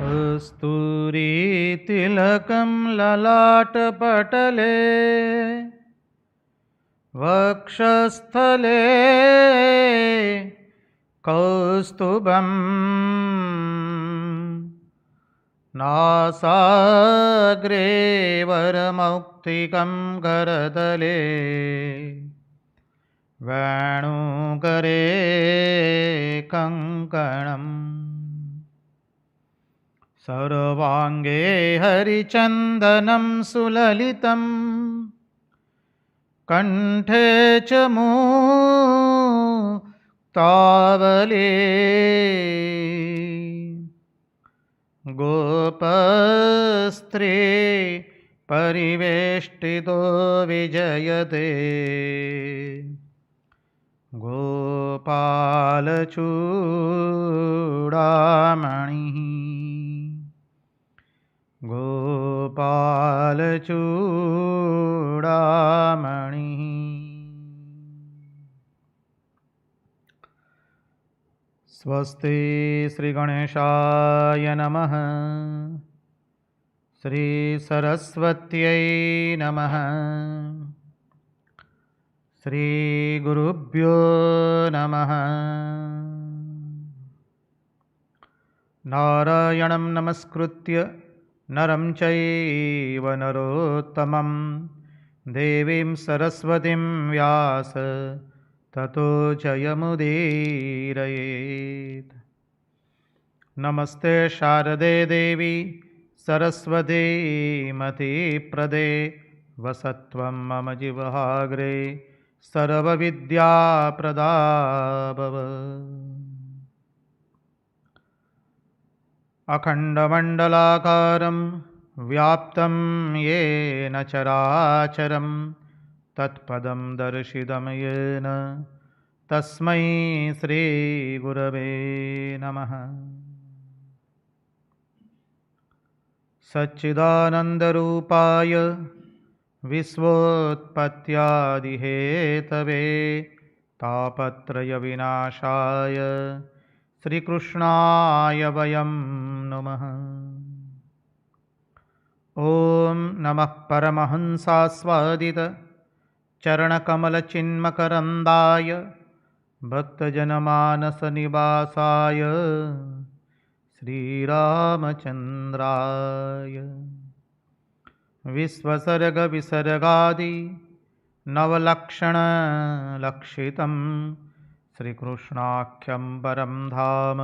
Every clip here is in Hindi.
कस्तूरीतिलकं ललाटपटले वक्षस्थले कौस्तुभं नासाग्रे वरमौक्तिकं करतले वेणुकरे कङ्कणम् सर्वाङ्गे हरिचन्दनं सुललितं कण्ठे च मुक्तावली गोपस्त्री परिवेष्टितो विजयते गोपालचूडामणिः गोपालचूडामणिः। स्वस्ति श्रीगणेशाय नमः। श्रीसरस्वत्यै नमः। श्रीगुरुभ्यो नमः। नारायणं नमस्कृत्य नरं चैव नरोत्तमं देवीं सरस्वतीं व्यास ततो जयमुदीरयेत्। नमस्ते शारदे देवी सरस्वती मतिप्रदे वसत्वं मम जिह्वाग्रे सर्वविद्याप्रदा भव। अखण्डमण्डलाकारं व्याप्तं येन चराचरं तत्पदं दर्शितं येन तस्मै श्रीगुरवे नमः। सच्चिदानन्दरूपाय विश्वोत्पत्त्यादिहेतवे तापत्रयविनाशाय श्रीकृष्णाय वयं नमः। ॐ नमः परमहंसास्वादित चरणकमलचिन्मकरन्दाय भक्तजनमानसनिवासाय श्रीरामचन्द्राय विश्वसर्गविसर्गादि नवलक्षणलक्षितं श्रीकृष्णाख्यं परं धाम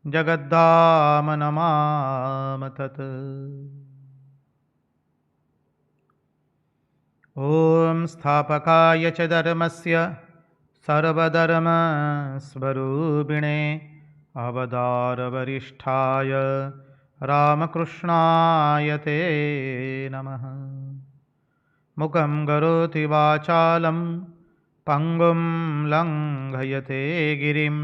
जगद्धाम नमामि तत्। ॐ स्थापकाय च धर्मस्य सर्वधर्मस्वरूपिणे अवतारवरिष्ठाय रामकृष्णाय ते नमः। मुखं करोति वाचालं पंगुं लंघयते गिरिं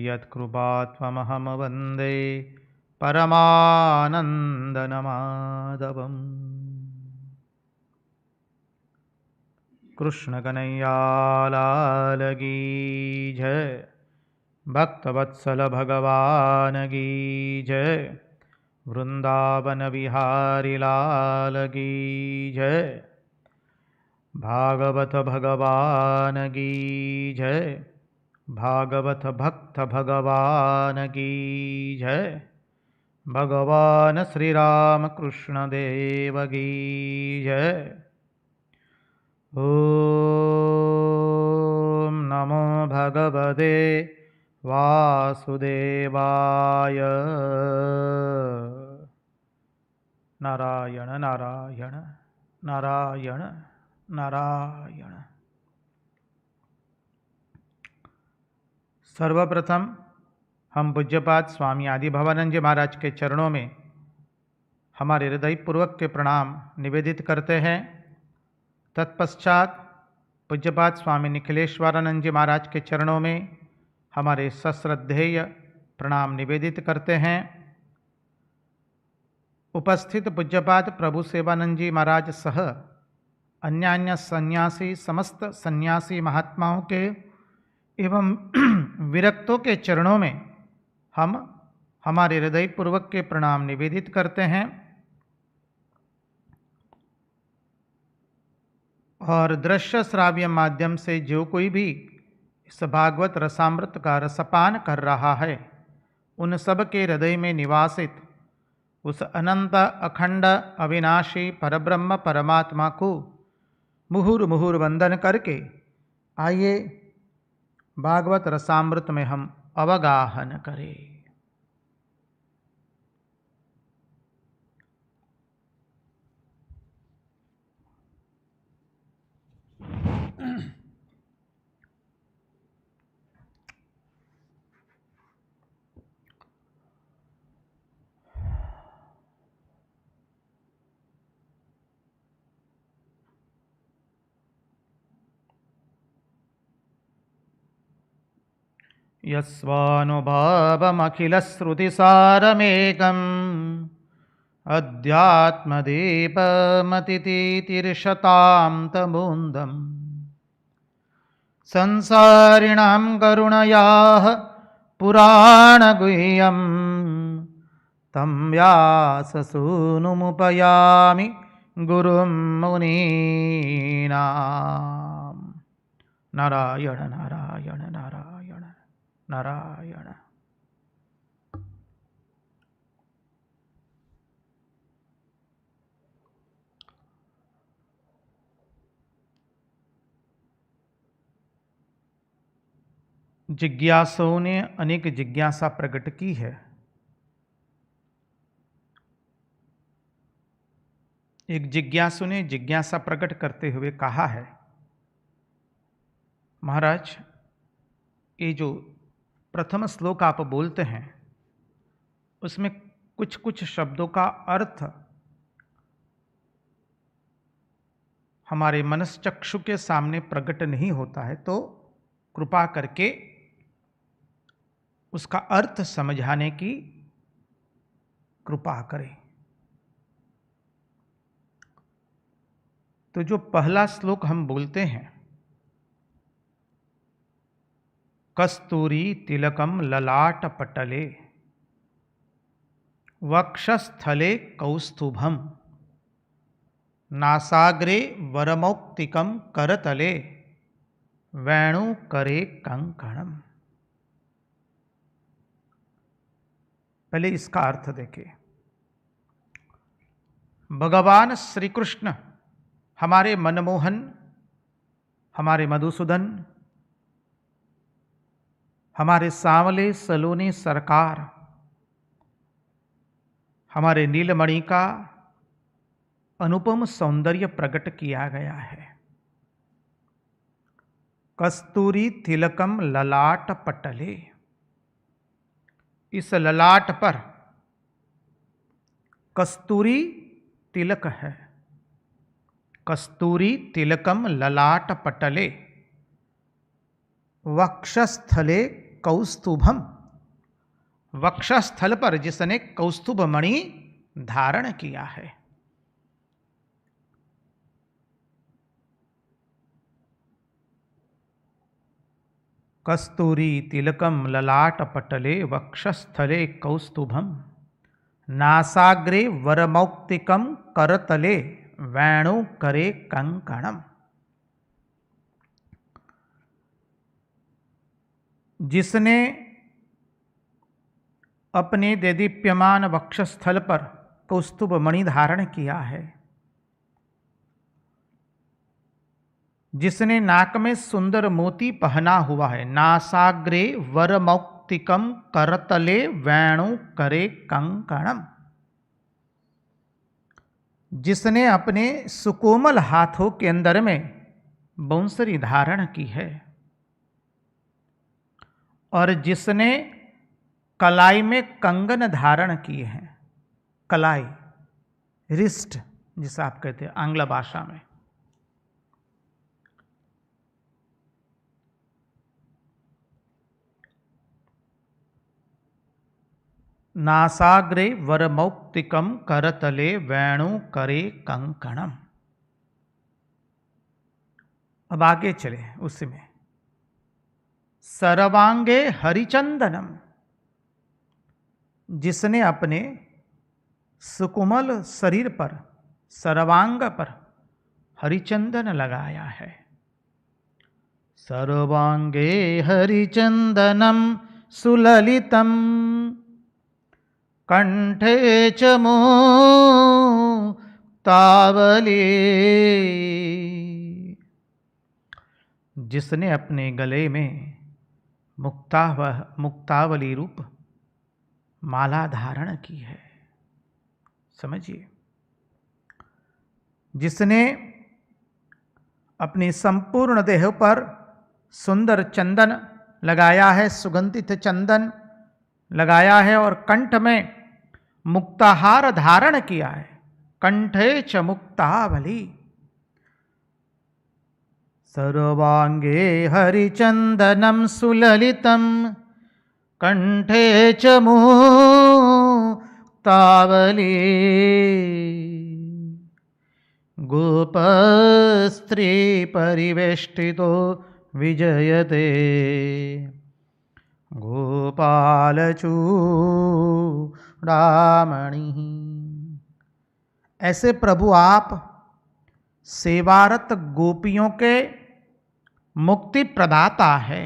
यत्कृपात्महं वन्दे परमानन्दमाधवम्। कृष्ण कन्हैया लाल की जय। भक्तवत्सल भगवान की जय। वृंदावन बिहारी लाल की जय। भागवत भगवान की जय। भागवत भक्त भगवान की जय। भगवान श्री राम कृष्ण देव की जय। ओम नमो भगवते वासुदेवाय। नारायण नारायण नारायण नारायण। सर्वप्रथम हम पूज्यपाद स्वामी आदि भवानंद जी महाराज के चरणों में हमारे हृदयपूर्वक के प्रणाम निवेदित करते हैं। तत्पश्चात पूज्यपाद स्वामी निखिलेश्वरानंद जी महाराज के चरणों में हमारे सश्रद्धेय प्रणाम निवेदित करते हैं। उपस्थित पूज्यपाद प्रभु सेवानंद जी महाराज सह अन्यान्य सन्यासी समस्त सन्यासी महात्माओं के एवं विरक्तों के चरणों में हम हमारे हृदय पूर्वक के प्रणाम निवेदित करते हैं और दृश्य श्राव्य माध्यम से जो कोई भी इस भागवत रसामृत का रसपान कर रहा है, उन सब के हृदय में निवासित उस अनंत अखंड अविनाशी परब्रह्म परमात्मा को मुहुर मुहुर वंदन करके आइए भागवत रसामृत में हम अवगाहन करें। यस्वानुभावमखिलश्रुतिसारमेकम् अध्यात्मदीपमतितीतिर्षतां तमून्दम् संसारिणां करुणयाः पुराणगुह्यं तं व्याससूनुमुपयामि गुरुं मुनीनां। नारायण नारायण नारायण नारायण। जिज्ञासुओं ने अनेक जिज्ञासा प्रकट की है। एक जिज्ञासु ने जिज्ञासा प्रकट करते हुए कहा है, महाराज, ये जो प्रथम श्लोक आप बोलते हैं उसमें कुछ कुछ शब्दों का अर्थ हमारे मनश्चक्षु के सामने प्रकट नहीं होता है, तो कृपा करके उसका अर्थ समझाने की कृपा करें। तो जो पहला श्लोक हम बोलते हैं, कस्तूरी तिलकम ललाट पटले वक्षस्थले कौस्तुभम नासाग्रे वरमौक्तिकम करतले वेणुकरे कंकणम। पहले इसका अर्थ देखें। भगवान श्री कृष्ण हमारे मनमोहन, हमारे मधुसूदन, हमारे सांवले सलोने सरकार, हमारे नीलमणि का अनुपम सौंदर्य प्रकट किया गया है। कस्तूरी तिलकम ललाट पटले, इस ललाट पर कस्तूरी तिलक है। कस्तूरी तिलकम ललाट पटले वक्षस्थले कौस्तुभम, वक्षस्थल पर जिसने कौस्तुभ मणि धारण किया है। कस्तूरी तिलकम ललाट पटले वक्षस्थले कौस्तुभम नासाग्रे वरमौक्तिकम करतले वेणुकरे कंकणम। जिसने अपने देदीप्यमान वक्षस्थल पर कौस्तुभ मणि धारण किया है, जिसने नाक में सुंदर मोती पहना हुआ है, नासाग्रे वरमौक्तिकम करतले वेणुकरे कंकणम, जिसने अपने सुकोमल हाथों के अंदर में बंसरी धारण की है और जिसने कलाई में कंगन धारण किए हैं। कलाई, रिस्ट जिसे आप कहते हैं आंग्ल भाषा में। नासाग्रे वरमौक्तिकम करतले वेणुकरे कंकणम। अब आगे चले उसमें, सर्वांगे हरिचंदनम, जिसने अपने सुकोमल शरीर पर, सर्वांग पर हरिचंदन लगाया है। सर्वांगे हरिचंदनम सुललितम कंठे च मुक्तावली। जिसने अपने गले में मुक्तावली रूप माला धारण की है। समझिए, जिसने अपनी संपूर्ण देह पर सुंदर चंदन लगाया है, सुगंधित चंदन लगाया है, और कंठ में मुक्ताहार धारण किया है। कंठे च मुक्तावली। सर्वांगे हरिचंदनम सुललितम कंठे च मुक्तावली। गोपस्त्री परिवेष्टितो विजयते गोपालचूड़ामणि। ऐसे प्रभु आप सेवारत गोपियों के मुक्ति प्रदाता है।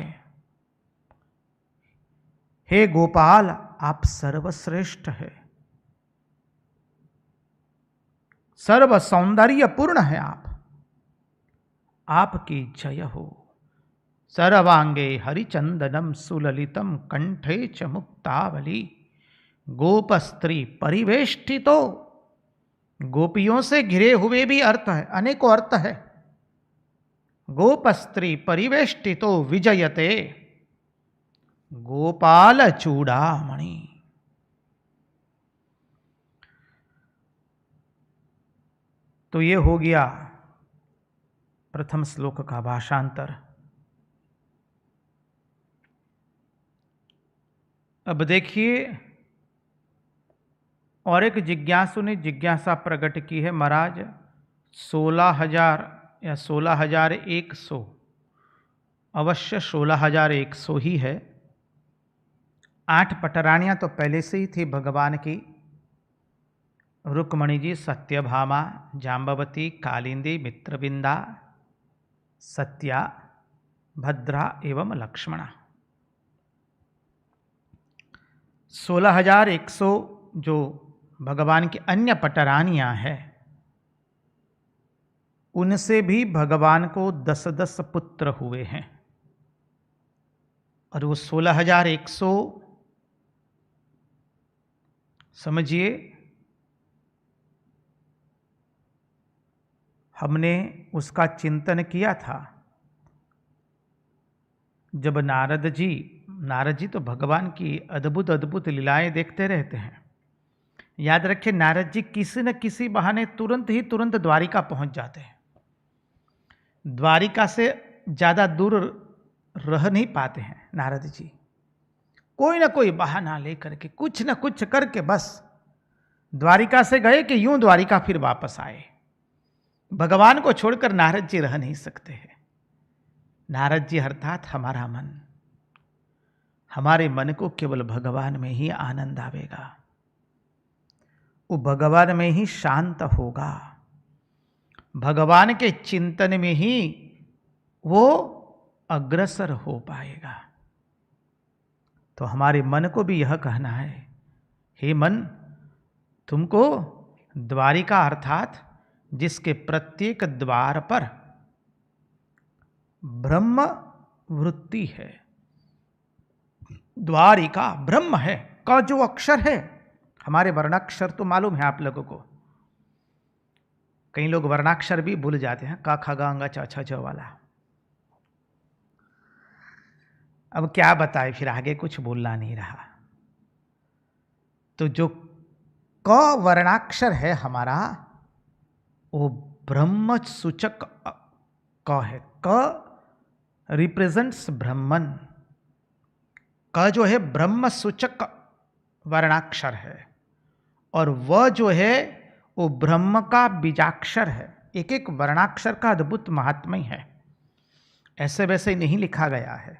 हे गोपाल, आप सर्वश्रेष्ठ है, सर्व सौंदर्य पूर्ण है आप। आपकी जय हो। सर्वांगे हरिचंदनम सुललितम कंठे च मुक्तावली। गोपस्त्री परिवेष्टितो। गोपियों से घिरे हुए भी अर्थ है, अनेकों अर्थ है। गोपस्त्री परिवेष्टितो विजयते गोपाल चूड़ामणि। तो ये हो गया प्रथम श्लोक का भाषांतर। अब देखिए, और एक जिज्ञासु ने जिज्ञासा प्रकट की है, महाराज 16,000 या 16,100, अवश्य 16,100 ही है। 8 पटरानियां तो पहले से ही थी भगवान की। रुक्मणी जी, सत्यभामा, जाम्बवती, कालिंदी, मित्रविंदा, सत्या, भद्रा एवं लक्ष्मणा। 16,100 जो भगवान की अन्य पटरानियां हैं, उनसे भी भगवान को 10-10 पुत्र हुए हैं। और वो 16,100 समझिए, हमने उसका चिंतन किया था जब नारद जी तो भगवान की अद्भुत अद्भुत लीलाएं देखते रहते हैं। याद रखिए, नारद जी किसी न किसी बहाने तुरंत द्वारिका पहुंच जाते हैं। द्वारिका से ज्यादा दूर रह नहीं पाते हैं नारद जी। कोई ना कोई बहाना लेकर के, कुछ न कुछ करके बस द्वारिका से गए कि यूं द्वारिका फिर वापस आए। भगवान को छोड़कर नारद जी रह नहीं सकते हैं। नारद जी अर्थात हमारा मन, हमारे मन को केवल भगवान में ही आनंद आवेगा, वो भगवान में ही शांत होगा, भगवान के चिंतन में ही वो अग्रसर हो पाएगा। तो हमारे मन को भी यह कहना है, हे मन, तुमको द्वारिका अर्थात जिसके प्रत्येक द्वार पर ब्रह्म वृत्ति है, द्वारिका ब्रह्म है, का जो अक्षर है, हमारे वर्णाक्षर तो मालूम है आप लोगों को। कई लोग वर्णाक्षर भी भूल जाते हैं, का ख ग अंग च छ ज वाला। अब क्या बताए, फिर आगे कुछ बोलना नहीं रहा। तो जो क वर्णाक्षर है हमारा, वो ब्रह्म सूचक क है। क रिप्रेजेंट्स ब्रह्मन। क जो है ब्रह्म सूचक वर्णाक्षर है, और वह जो है वो ब्रह्म का बीजाक्षर है। एक एक वर्णाक्षर का अद्भुत महात्म्य है, ऐसे वैसे नहीं लिखा गया है,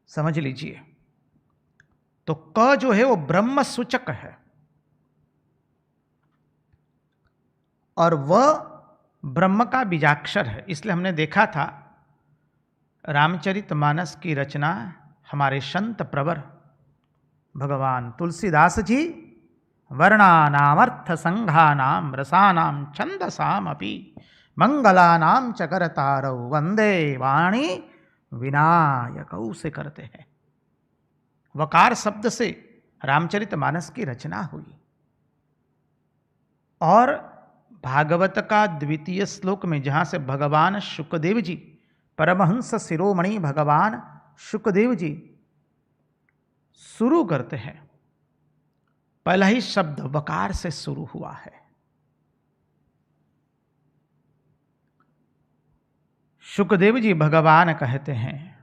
समझ लीजिए। तो क जो है वो ब्रह्म सूचक है और वह ब्रह्म का बीजाक्षर है। इसलिए हमने देखा था रामचरितमानस की रचना हमारे संत प्रवर भगवान तुलसीदास जी वर्णानामर्थ संघानाम रसानाम छंदसाम अपि मंगलानाम च करतारौ वंदे वाणी विनायकौ से करते हैं। वकार शब्द से रामचरितमानस की रचना हुई और भागवत का द्वितीय श्लोक में जहां से भगवान शुकदेव जी, परमहंस शिरोमणि भगवान शुकदेव जी शुरू करते हैं, पहला ही शब्द वकार से शुरू हुआ है। शुकदेव जी भगवान कहते हैं,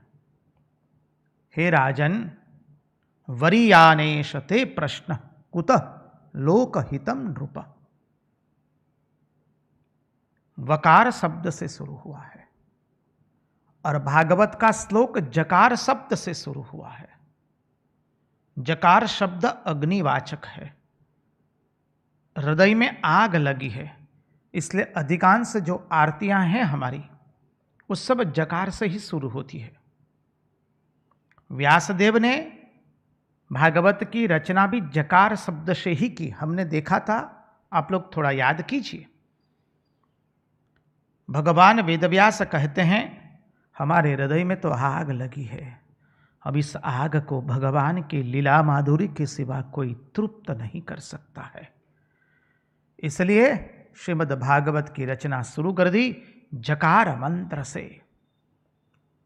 हे राजन, वरीयानेश ते प्रश्न कुतः लोकहितम नृप। वकार शब्द से शुरू हुआ है और भागवत का श्लोक जकार शब्द से शुरू हुआ है। जकार शब्द अग्निवाचक है, हृदय में आग लगी है, इसलिए अधिकांश जो आरतियां हैं हमारी वो सब जकार से ही शुरू होती है। व्यासदेव ने भागवत की रचना भी जकार शब्द से ही की, हमने देखा था, आप लोग थोड़ा याद कीजिए। भगवान वेदव्यास कहते हैं, हमारे हृदय में तो आग लगी है, अब इस आग को भगवान की लीला माधुरी के सिवा कोई तृप्त नहीं कर सकता है। इसलिए श्रीमद् भागवत की रचना शुरू कर दी जकार मंत्र से।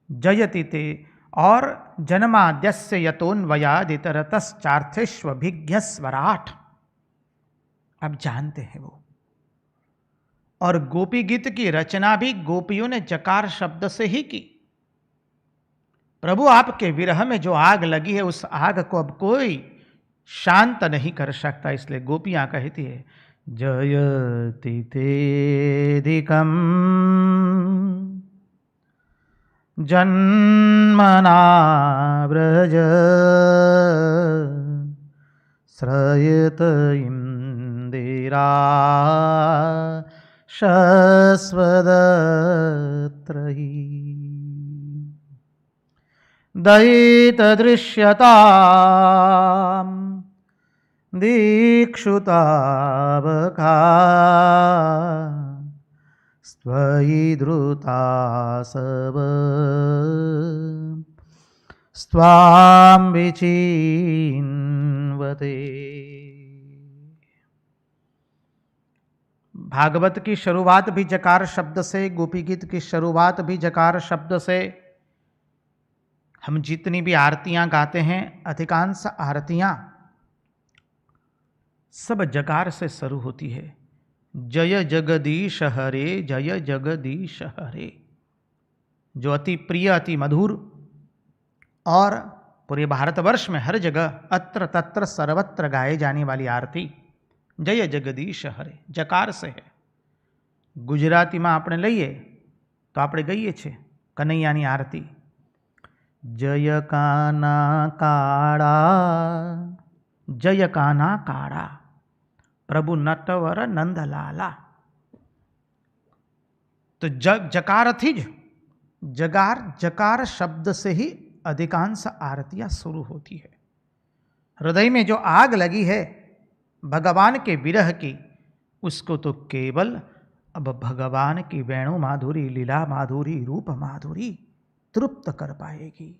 जयति ते और जन्माद्यस्य यतोन्वयादितरतश्चार्थेष्वभिज्ञ स्वराट, अब जानते हैं वो। और गोपी गीत की रचना भी गोपियों ने जकार शब्द से ही की। प्रभु आपके विरह में जो आग लगी है उस आग को अब कोई शांत नहीं कर सकता, इसलिए गोपियां कहती है जयति तेधिकम जन्मना व्रज श्रयत इंदिरा शश्वदत्रही दयितदृश्यतां दीक्षुतावका स्त्वयि धृतासव स्वां विचिन्वते। भागवत की शुरुआत भी जकार शब्द से, गोपी गीत की शुरुआत भी जकार शब्द से। हम जितनी भी आरतियां गाते हैं, अधिकांश आरतियां सब जकार से शुरू होती है। जय जगदीश हरे, जय जगदीश हरे, जो अति प्रिय, अति मधुर और पूरे भारतवर्ष में हर जगह अत्र तत्र सर्वत्र गाए जाने वाली आरती जय जगदीश हरे जकार से है। गुजरातीમાં આપણે લઈએ તો આપણે ગઈએ છીએ કનૈયાની આરતી, જય કાના કાળા, જય કાના કાળા, प्रभु नटवर नंदलाला। तो जकार थी, जकार शब्द से ही अधिकांश आरतियां शुरू होती है। हृदय में जो आग लगी है भगवान के विरह की, उसको तो केवल अब भगवान की वेणु माधुरी, लीला माधुरी, रूप माधुरी तृप्त कर पाएगी।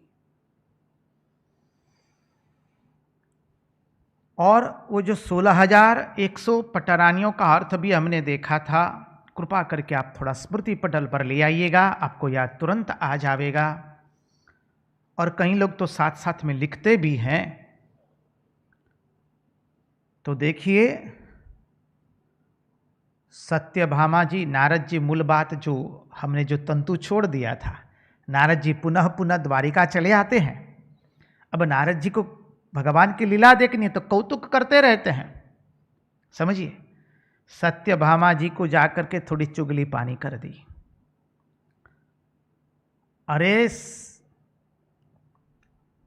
और वो जो 16,100 पटरानियों का अर्थ भी हमने देखा था, कृपा करके आप थोड़ा स्मृति पटल पर ले आइएगा, आपको याद तुरंत आ जाएगा। और कई लोग तो साथ साथ में लिखते भी हैं। तो देखिए, सत्यभामा जी, नारद जी, मूल बात जो हमने जो तंतु छोड़ दिया था, नारद जी पुनः पुनः द्वारिका चले आते हैं। अब नारद जी को भगवान की लीला देखनी है तो कौतुक करते रहते हैं, समझिए। सत्यभामा जी को जाकर के थोड़ी चुगली पानी कर दी। अरे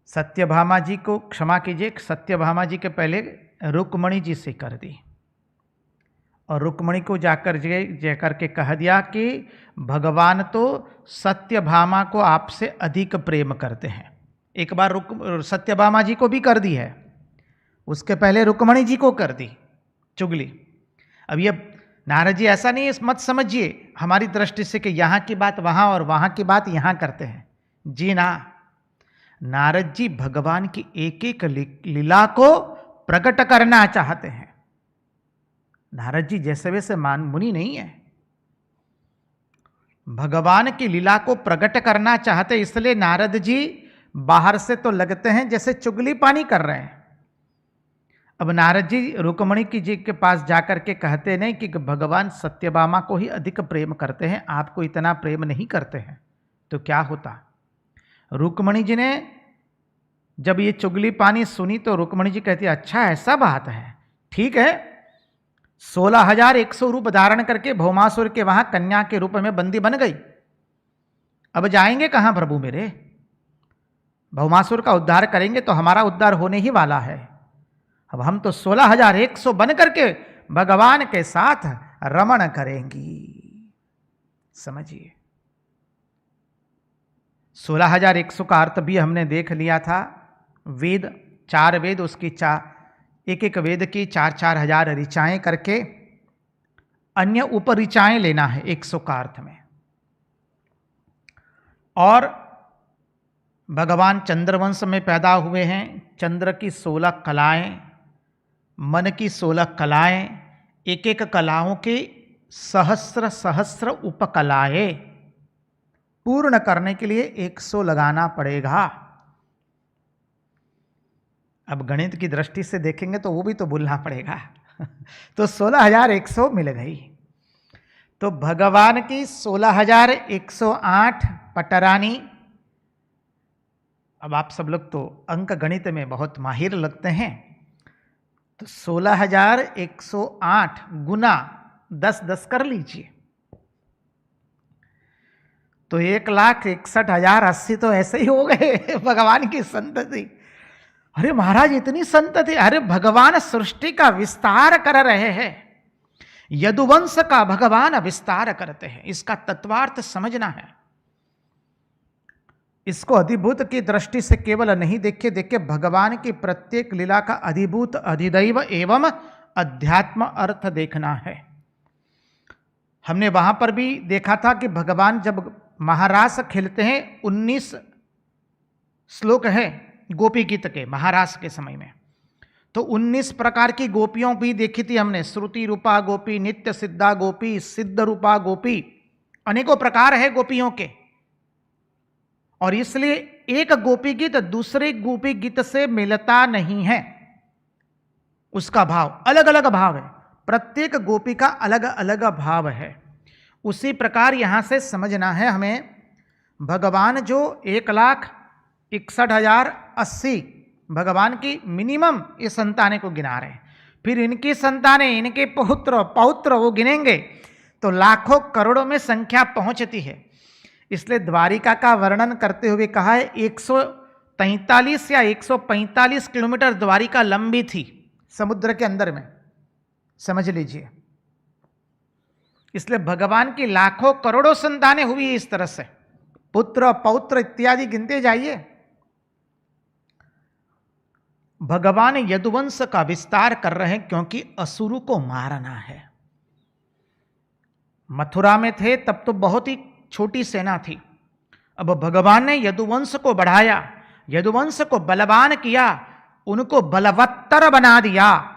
सत्यभामा जी को क्षमा कीजिए, सत्यभामा जी के पहले रुक्मणी जी से कर दी, और रुक्मणी को जाकर के कह दिया कि भगवान तो सत्यभामा को आपसे अधिक प्रेम करते हैं। एक बार सत्यभामा जी को भी कर दी है, उसके पहले रुक्मणी जी को कर दी चुगली। अब ये नारद जी ऐसा नहीं मत समझिए हमारी दृष्टि से कि यहाँ की बात वहाँ और वहाँ की बात यहाँ करते हैं, जी ना। नारद जी भगवान की एक एक लीला को प्रकट करना चाहते हैं। नारद जी जैसे वैसे मुनि नहीं है, भगवान की लीला को प्रकट करना चाहते, इसलिए नारद जी बाहर से तो लगते हैं जैसे चुगली पानी कर रहे हैं। अब नारद जी रुक्मणी जी के पास जाकर के कहते नहीं कि भगवान सत्यभामा को ही अधिक प्रेम करते हैं, आपको इतना प्रेम नहीं करते हैं, तो क्या होता। रुक्मणी जी ने जब ये चुगली पानी सुनी तो रुक्मणी जी कहती अच्छा ऐसा बात है, ठीक है। 16,100 रूप धारण करके भौमासुर के वहां कन्या के रूप में बंदी बन गई। अब जाएंगे कहां प्रभु मेरे, भौमासुर का उद्धार करेंगे तो हमारा उद्धार होने ही वाला है। अब हम तो 16,100 बन करके भगवान के साथ रमण करेंगी। समझिए 16,100 का अर्थ भी हमने देख लिया था। वेद 4 वेद, उसकी एक एक वेद की 4-4 हजार ऋचाएं करके अन्य उपऋचाएं लेना है 100 का अर्थ में। और भगवान चंद्रवंश में पैदा हुए हैं, चंद्र की 16 कलाएं, मन की 16 कलाएं, एक एक कलाओं की सहस्र सहस्र उपकलाएं पूर्ण करने के लिए 100 लगाना पड़ेगा। अब गणित की दृष्टि से देखेंगे तो वो भी तो भूलना पड़ेगा तो 16,100 मिल गई। तो भगवान की 16,108 पटरानी। अब आप सब लोग तो अंक गणित में बहुत माहिर लगते हैं, तो 16,108 गुना 10 कर लीजिए, तो 1,61,080 तो ऐसे ही हो गए भगवान की संतति। अरे महाराज इतनी संतति, अरे भगवान सृष्टि का विस्तार कर रहे हैं, यदुवंश का भगवान विस्तार करते हैं, इसका तत्वार्थ समझना है। इसको अधिभूत की दृष्टि से केवल नहीं देखिए भगवान की प्रत्येक लीला का अधिभूत अधिदैव एवं अध्यात्म अर्थ देखना है। हमने वहां पर भी देखा था कि भगवान जब महारास खेलते हैं, 19 श्लोक है गोपी गीत के महारास के समय में, तो 19 प्रकार की गोपियों भी देखी थी हमने। श्रुति रूपा गोपी, नित्य सिद्धा गोपी, सिद्ध रूपा गोपी, अनेकों प्रकार है गोपियों के। और इसलिए एक गोपी गीत दूसरे गोपी गीत से मिलता नहीं है, उसका भाव अलग अलग भाव है, प्रत्येक गोपी का अलग अलग भाव है। उसी प्रकार यहां से समझना है हमें, भगवान जो 1,61,080 भगवान की मिनिमम ये संतानें को गिना रहे हैं, फिर इनकी संतानें, इनके पौत्र पौत्र वो गिनेंगे तो लाखों करोड़ों में संख्या पहुंचती है। इसलिए द्वारिका का वर्णन करते हुए कहा है 143 या 145 किलोमीटर द्वारिका लंबी थी समुद्र के अंदर में, समझ लीजिए। इसलिए भगवान की लाखों करोड़ों संतानें हुई इस तरह से, पुत्र पौत्र इत्यादि गिनते जाइए। भगवान यदुवंश का विस्तार कर रहे हैं क्योंकि असुरों को मारना है। मथुरा में थे तब तो बहुत ही छोटी सेना थी, अब भगवान ने यदुवंश को बढ़ाया, यदुवंश को बलवान किया, उनको बलवत्तर बना दिया।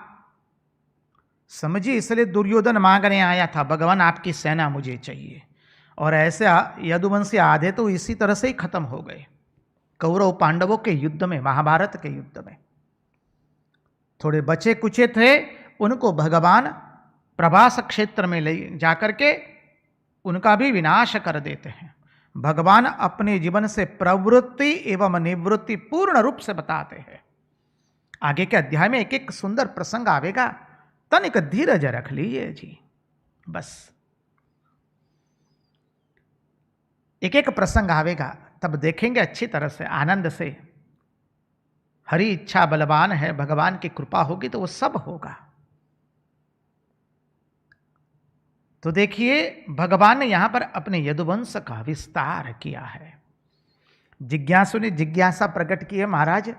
समझिए, इसलिए दुर्योधन मांगने आया था, भगवान आपकी सेना मुझे चाहिए। और ऐसे यदुवंशी आधे तो इसी तरह से ही खत्म हो गए कौरव पांडवों के युद्ध में, महाभारत के युद्ध में। थोड़े बचे कुचे थे, उनको भगवान प्रभास क्षेत्र में ले जाकर के उनका भी विनाश कर देते हैं। भगवान अपने जीवन से प्रवृत्ति एवं निवृत्ति पूर्ण रूप से बताते हैं। आगे के अध्याय में एक एक सुंदर प्रसंग आवेगा, तनिक धीरज रख लीजिए जी, बस एक एक प्रसंग आवेगा तब देखेंगे अच्छी तरह से, आनंद से। हरि इच्छा बलवान है, भगवान की कृपा होगी तो वो सब होगा। तो देखिए भगवान ने यहां पर अपने यदुवंश का विस्तार किया है। जिज्ञासु ने जिज्ञासा प्रकट की है, महाराज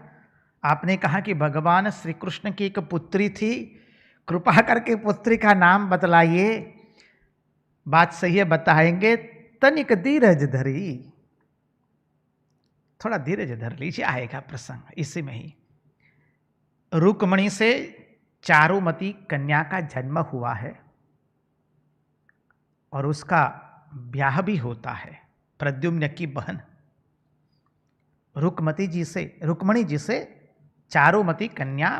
आपने कहा कि भगवान श्री कृष्ण की एक पुत्री थी, कृपा करके पुत्री का नाम बतलाइए। बात सही है, बताएंगे। तनिक धीरज धरी, थोड़ा धीरज धर लीजिए, आएगा प्रसंग इसी में ही। रुक्मणी से चारुमती कन्या का जन्म हुआ है और उसका ब्याह भी होता है। प्रद्युम्न की बहन रुक्मणी जी से चारुमती कन्या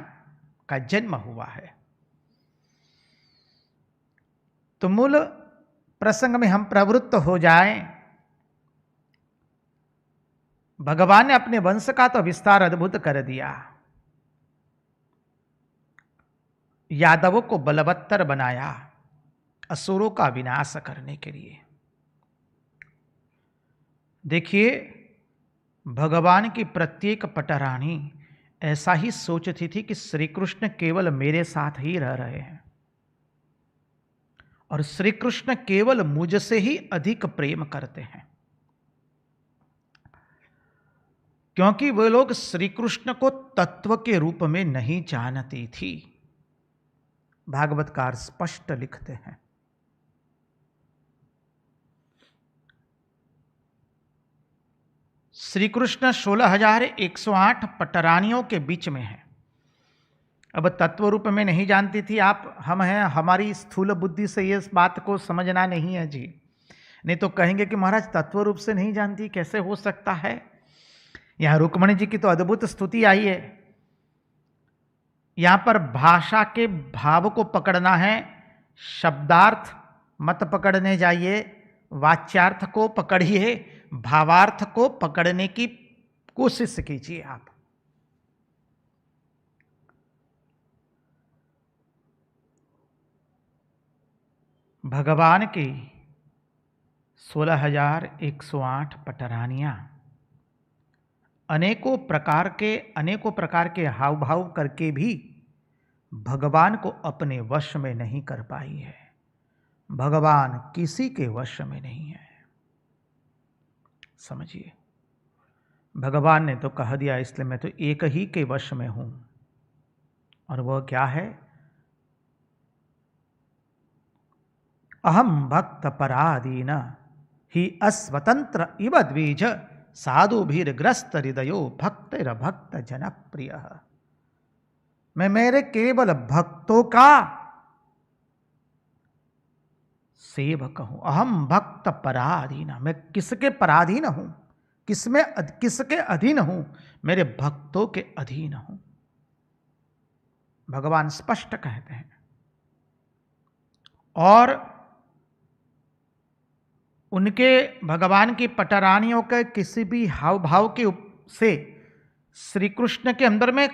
का जन्म हुआ है। तो मूल प्रसंग में हम प्रवृत्त हो जाएं। भगवान ने अपने वंश का तो विस्तार अद्भुत कर दिया, यादवों को बलवत्तर बनाया असुरों का विनाश करने के लिए। देखिए भगवान की प्रत्येक पटरानी ऐसा ही सोचती थी कि श्री कृष्ण केवल मेरे साथ ही रह रहे हैं और श्री कृष्ण केवल मुझसे ही अधिक प्रेम करते हैं, क्योंकि वे लोग श्री कृष्ण को तत्व के रूप में नहीं जानती थी। भागवतकार स्पष्ट लिखते हैं। श्री कृष्ण 16,108 पटरानियों के बीच में है। अब तत्व रूप में नहीं जानती थी आप, हम हैं, हमारी स्थूल बुद्धि से ये बात को समझना नहीं है जी। नहीं तो कहेंगे कि महाराज तत्व रूप से नहीं जानती, कैसे हो सकता है। यहां रुक्मणी जी की तो अद्भुत स्तुति आई है। यहां पर भाषा के भाव को पकड़ना है, शब्दार्थ मत पकड़ने जाइए, वाच्यार्थ को पकड़िए, भावार्थ को पकड़ने की कोशिश कीजिए आप। भगवान की 16,108 पटरानियां अनेकों प्रकार के हाव भाव करके भी भगवान को अपने वश में नहीं कर पाई है। भगवान किसी के वश में नहीं है, समझिए। भगवान ने तो कह दिया, इसलिए मैं तो एक ही के वश में हूं, और वह क्या है? अहम भक्त पराधीन ही अस्वतंत्र इव द्विज साधुभिर्ग्रस्त हृदयो भक्तिर भक्त जनप्रिय। मैं मेरे केवल भक्तों का सेवक हूं। अहम भक्त पराधीन, मैं किसके पराधीन हूं, किसके अधीन हूं? मेरे भक्तों के अधीन हूं। भगवान स्पष्ट कहते हैं। और उनके भगवान की पटरानियों के किसी भी हाव भाव के से श्री कृष्ण के अंदर में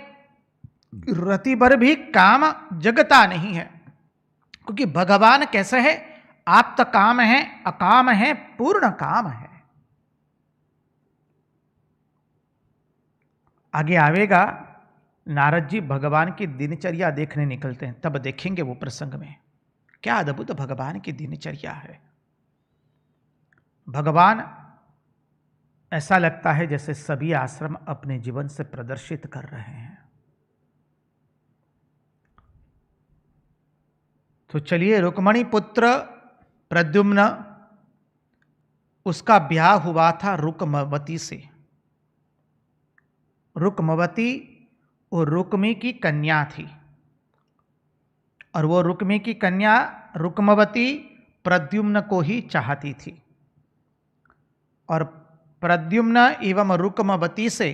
रति भर भी काम जगता नहीं है, क्योंकि भगवान कैसे है? आप्त काम है, अकाम है, पूर्ण काम है। आगे आवेगा, नारद जी भगवान की दिनचर्या देखने निकलते हैं, तब देखेंगे वो प्रसंग में क्या अद्भुत भगवान की दिनचर्या है। भगवान ऐसा लगता है जैसे सभी आश्रम अपने जीवन से प्रदर्शित कर रहे हैं। तो चलिए, रुक्मणी पुत्र प्रद्युम्न, उसका ब्याह हुआ था रुक्मवती से। रुक्मवती और रुक्मी की कन्या थी, और वो रुक्मी की कन्या रुक्मवती प्रद्युम्न को ही चाहती थी, और प्रद्युम्न एवं रुक्मवती से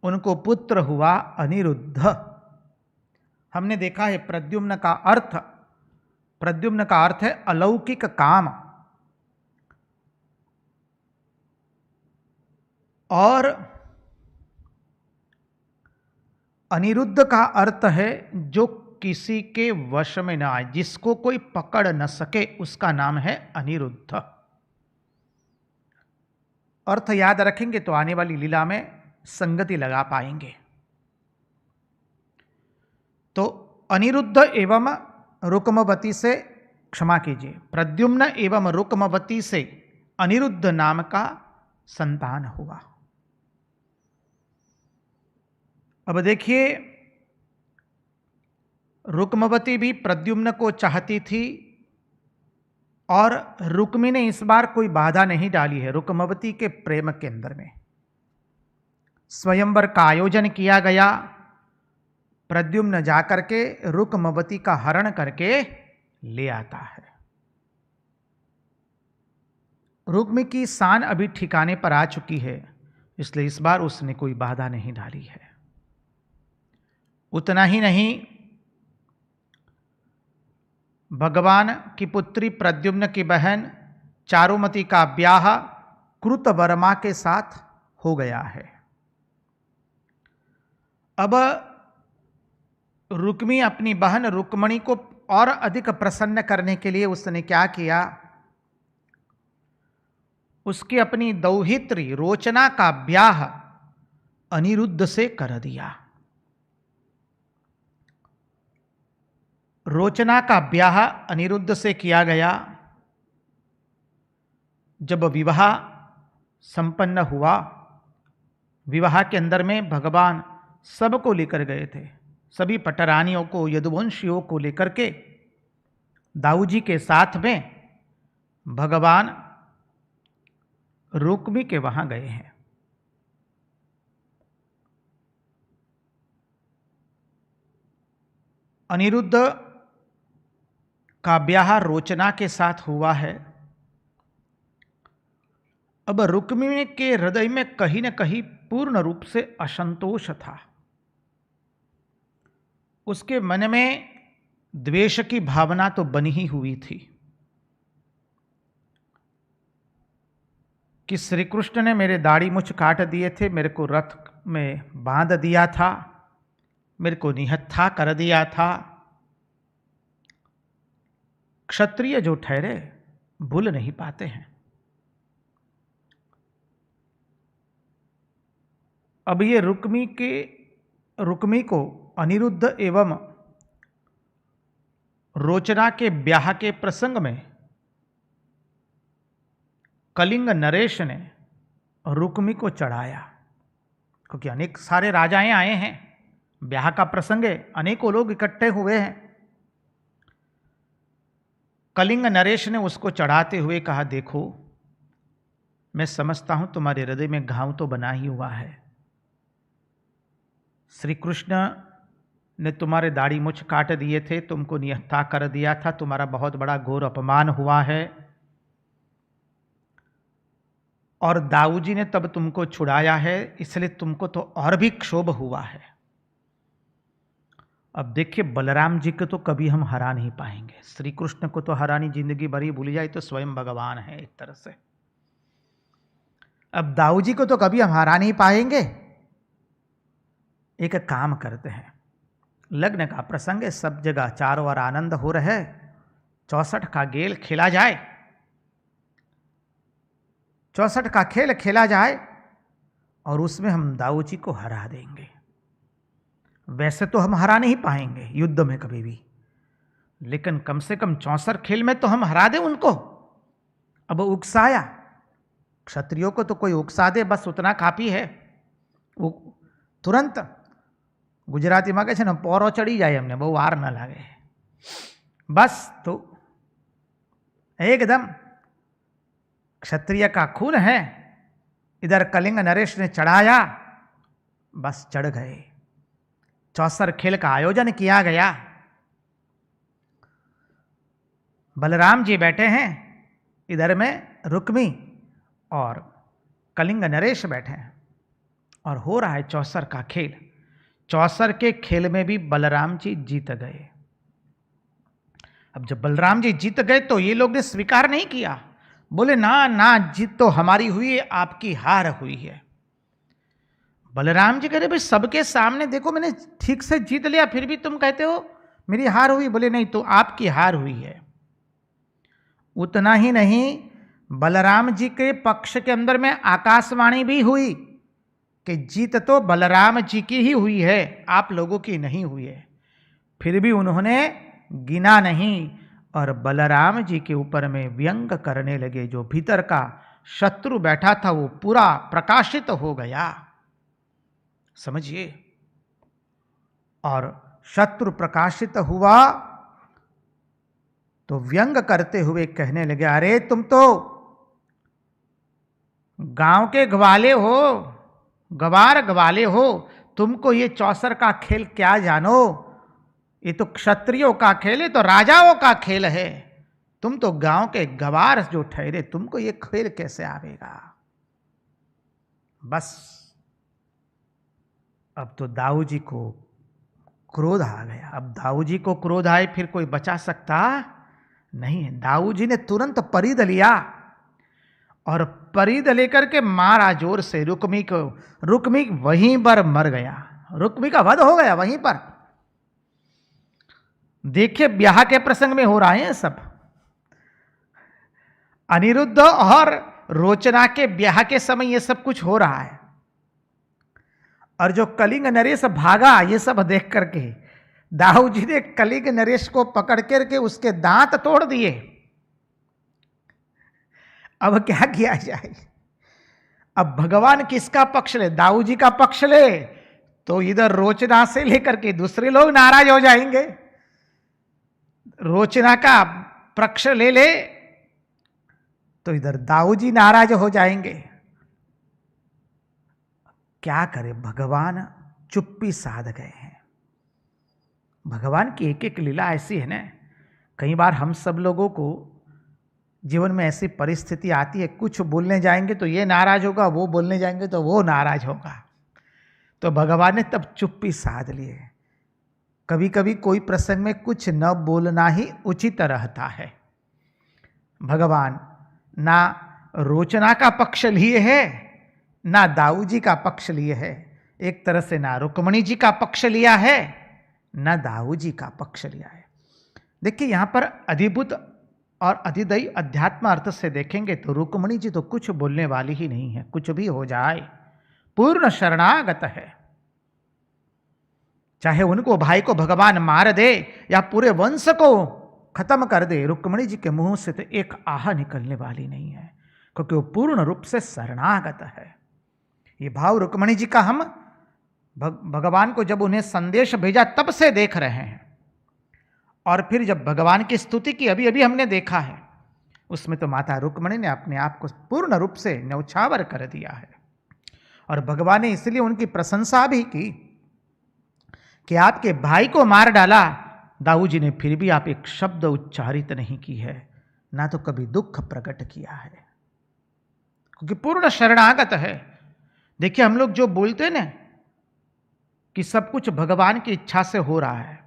उनको पुत्र हुआ अनिरुद्ध। हमने देखा है प्रद्युम्न का अर्थ है अलौकिक काम, और अनिरुद्ध का अर्थ है जो किसी के वश में न आए, जिसको कोई पकड़ न सके, उसका नाम है अनिरुद्ध। अर्थ याद रखेंगे तो आने वाली लीला में संगति लगा पाएंगे। तो अनिरुद्ध एवं रुक्मवती से, क्षमा कीजिए, प्रद्युम्न एवं रुक्मवती से अनिरुद्ध नाम का संतान हुआ। अब देखिए, रुक्मवती भी प्रद्युम्न को चाहती थी और रुक्मी ने इस बार कोई बाधा नहीं डाली है। रुक्मवती के प्रेम के अंदर में स्वयंवर का आयोजन किया गया। प्रद्युम्न जाकर के रुक्मवती का हरण करके ले आता है। रुक्मी की शान अभी ठिकाने पर आ चुकी है, इसलिए इस बार उसने कोई बाधा नहीं डाली है। उतना ही नहीं, भगवान की पुत्री प्रद्युम्न की बहन चारुमती का ब्याह कृतवर्मा के साथ हो गया है। अब रुक्मी अपनी बहन रुक्मणी को और अधिक प्रसन्न करने के लिए उसने क्या किया, उसकी अपनी दौहित्री रोचना का ब्याह अनिरुद्ध से कर दिया। रोचना का ब्याह अनिरुद्ध से किया गया। जब विवाह संपन्न हुआ, विवाह के अंदर में भगवान सबको लेकर गए थे, सभी पटरानियों को, यदुवंशियों को लेकर के दाऊजी के साथ में भगवान रुक्मी के वहां गए हैं। अनिरुद्ध का ब्याह रोचना के साथ हुआ है। अब रुक्मी के हृदय में कहीं न कहीं पूर्ण रूप से असंतोष था। उसके मन में द्वेष की भावना तो बनी ही हुई थी कि श्री कृष्ण ने मेरे दाढ़ी मुछ काट दिए थे, मेरे को रथ में बांध दिया था, मेरे को निहत्था कर दिया था। क्षत्रिय जो ठहरे भूल नहीं पाते हैं। अब ये रुक्मी को अनिरुद्ध एवं रोचना के ब्याह के प्रसंग में कलिंग नरेश ने रुक्मी को चढ़ाया, क्योंकि अनेक सारे राजाएं आए हैं, ब्याह का प्रसंग है, अनेकों लोग इकट्ठे हुए हैं। कलिंग नरेश ने उसको चढ़ाते हुए कहा, देखो मैं समझता हूं तुम्हारे हृदय में घाव तो बना ही हुआ है। श्री कृष्ण ने तुम्हारे दाढ़ी मुछ काट दिए थे, तुमको निहत्था कर दिया था, तुम्हारा बहुत बड़ा घोर अपमान हुआ है, और दाऊजी ने तब तुमको छुड़ाया है, इसलिए तुमको तो और भी क्षोभ हुआ है। अब देखिए, बलराम जी को तो कभी हम हरा नहीं पाएंगे। श्री कृष्ण को तो हरानी जिंदगी भरी भूल जाए तो स्वयं भगवान है एक तरह से। अब दाऊजी को तो कभी हम हरा नहीं पाएंगे। एक काम करते हैं, लग्न का प्रसंग है, सब जगह चारों ओर आनंद हो रहे, 64 का खेल खेला जाए, 64 का खेल खेला जाए और उसमें हम दाऊजी को हरा देंगे। वैसे तो हम हरा नहीं पाएंगे युद्ध में कभी भी, लेकिन कम से कम 64 खेल में तो हम हरा दें उनको। अब उकसाया, क्षत्रियों को तो कोई उकसा दे बस उतना काफी है। वो तुरंत गुजराती में कहे ने पोरो चढ़ी जाए, हमने बहु वार न लागे, बस तो एकदम क्षत्रिय का खून है। इधर कलिंग नरेश ने चढ़ाया, बस चढ़ गए। 64 खेल का आयोजन किया गया। बलराम जी बैठे हैं, इधर में रुक्मी और कलिंग नरेश बैठे हैं, और हो रहा है 64 का खेल। 64 के खेल में भी बलराम जी जीत गए। अब जब बलराम जी जीत गए तो ये लोग ने स्वीकार नहीं किया, बोले ना ना, जीत तो हमारी हुई है, आपकी हार हुई है। बलराम जी कह रहे, भाई सबके सामने देखो मैंने ठीक से जीत लिया, फिर भी तुम कहते हो मेरी हार हुई। बोले नहीं, तो आपकी हार हुई है। उतना ही नहीं, बलराम जी के पक्ष के अंदर में आकाशवाणी भी हुई कि जीत तो बलराम जी की ही हुई है, आप लोगों की नहीं हुई है। फिर भी उन्होंने गिना नहीं और बलराम जी के ऊपर में व्यंग करने लगे। जो भीतर का शत्रु बैठा था वो पूरा प्रकाशित हो गया, समझिए। और शत्रु प्रकाशित हुआ तो व्यंग करते हुए कहने लगे, अरे तुम तो गांव के ग्वाले हो, गवार ग्वाले हो, तुमको ये चौसर का खेल क्या जानो? ये तो क्षत्रियों का खेल है, तो राजाओं का खेल है। तुम तो गांव के गवार जो ठहरे, तुमको ये खेल कैसे आवेगा? बस अब तो दाऊ जी को क्रोध आ गया। अब दाऊ जी को क्रोध आए फिर कोई बचा सकता नहीं है। दाऊ जी ने तुरंत परिध लिया और परिध लेकर के मारा जोर से रुक्मी को। रुक्मी वहीं पर मर गया, रुक्मी का वध हो गया वहीं पर। देखिए ब्याह के प्रसंग में हो रहा है सब। अनिरुद्ध और रोचना के ब्याह के समय ये सब कुछ हो रहा है। और जो कलिंग नरेश भागा ये सब देख करके दाऊ जी ने कलिंग नरेश को पकड़ करके उसके दांत तोड़ दिए। अब क्या किया जाए? अब भगवान किसका पक्ष ले? दाऊ जी का पक्ष ले तो इधर रोचना से लेकर के दूसरे लोग नाराज हो जाएंगे। रोचना का पक्ष ले तो इधर दाऊ जी नाराज हो जाएंगे। क्या करे? भगवान चुप्पी साध गए हैं। भगवान की एक एक लीला ऐसी है ना। कई बार हम सब लोगों को जीवन में ऐसी परिस्थिति आती है, कुछ बोलने जाएंगे तो ये नाराज होगा, वो बोलने जाएंगे तो वो नाराज होगा। तो भगवान ने तब चुप्पी साध लिए। कभी कभी कोई प्रसंग में कुछ न बोलना ही उचित रहता है। भगवान ना रोचना का पक्ष लिए है, ना दाऊ जी का पक्ष लिए है। एक तरह से ना रुक्मणी जी का पक्ष लिया है, ना दाऊ जी का पक्ष लिया है। देखिए यहां पर अधिभूत और अधिदैव अध्यात्म अर्थ से देखेंगे तो रुक्मणी जी तो कुछ बोलने वाली ही नहीं है। कुछ भी हो जाए पूर्ण शरणागत है। चाहे उनको भाई को भगवान मार दे या पूरे वंश को खत्म कर दे, रुक्मणी जी के मुंह से तो एक आह निकलने वाली नहीं है, क्योंकि वो पूर्ण रूप से शरणागत है। ये भाव रुक्मणी जी का हम भगवान को जब उन्हें संदेश भेजा तब से देख रहे हैं। और फिर जब भगवान की स्तुति की अभी अभी हमने देखा है, उसमें तो माता रुक्मणी ने अपने आप को पूर्ण रूप से न्यौछावर कर दिया है। और भगवान ने इसलिए उनकी प्रशंसा भी की कि आपके भाई को मार डाला, दाऊ जी ने फिर भी आप एक शब्द उच्चारित नहीं की है, ना तो कभी दुख प्रकट किया है, क्योंकि पूर्ण शरणागत है। देखिए हम लोग जो बोलते हैं ना कि सब कुछ भगवान की इच्छा से हो रहा है,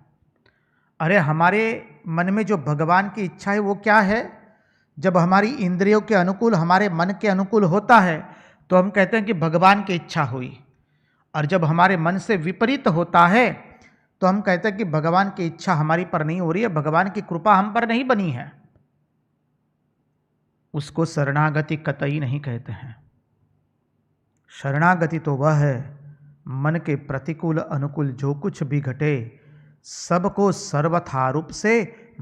अरे हमारे मन में जो भगवान की इच्छा है वो क्या है? जब हमारी इंद्रियों के अनुकूल, हमारे मन के अनुकूल होता है तो हम कहते हैं कि भगवान की इच्छा हुई, और जब हमारे मन से विपरीत होता है तो हम कहते हैं कि भगवान की इच्छा हमारी पर नहीं हो रही है, भगवान की कृपा हम पर नहीं बनी है। उसको शरणागति कतई नहीं कहते हैं। शरणागति तो वह है मन के प्रतिकूल अनुकूल जो कुछ भी घटे सबको सर्वथा रूप से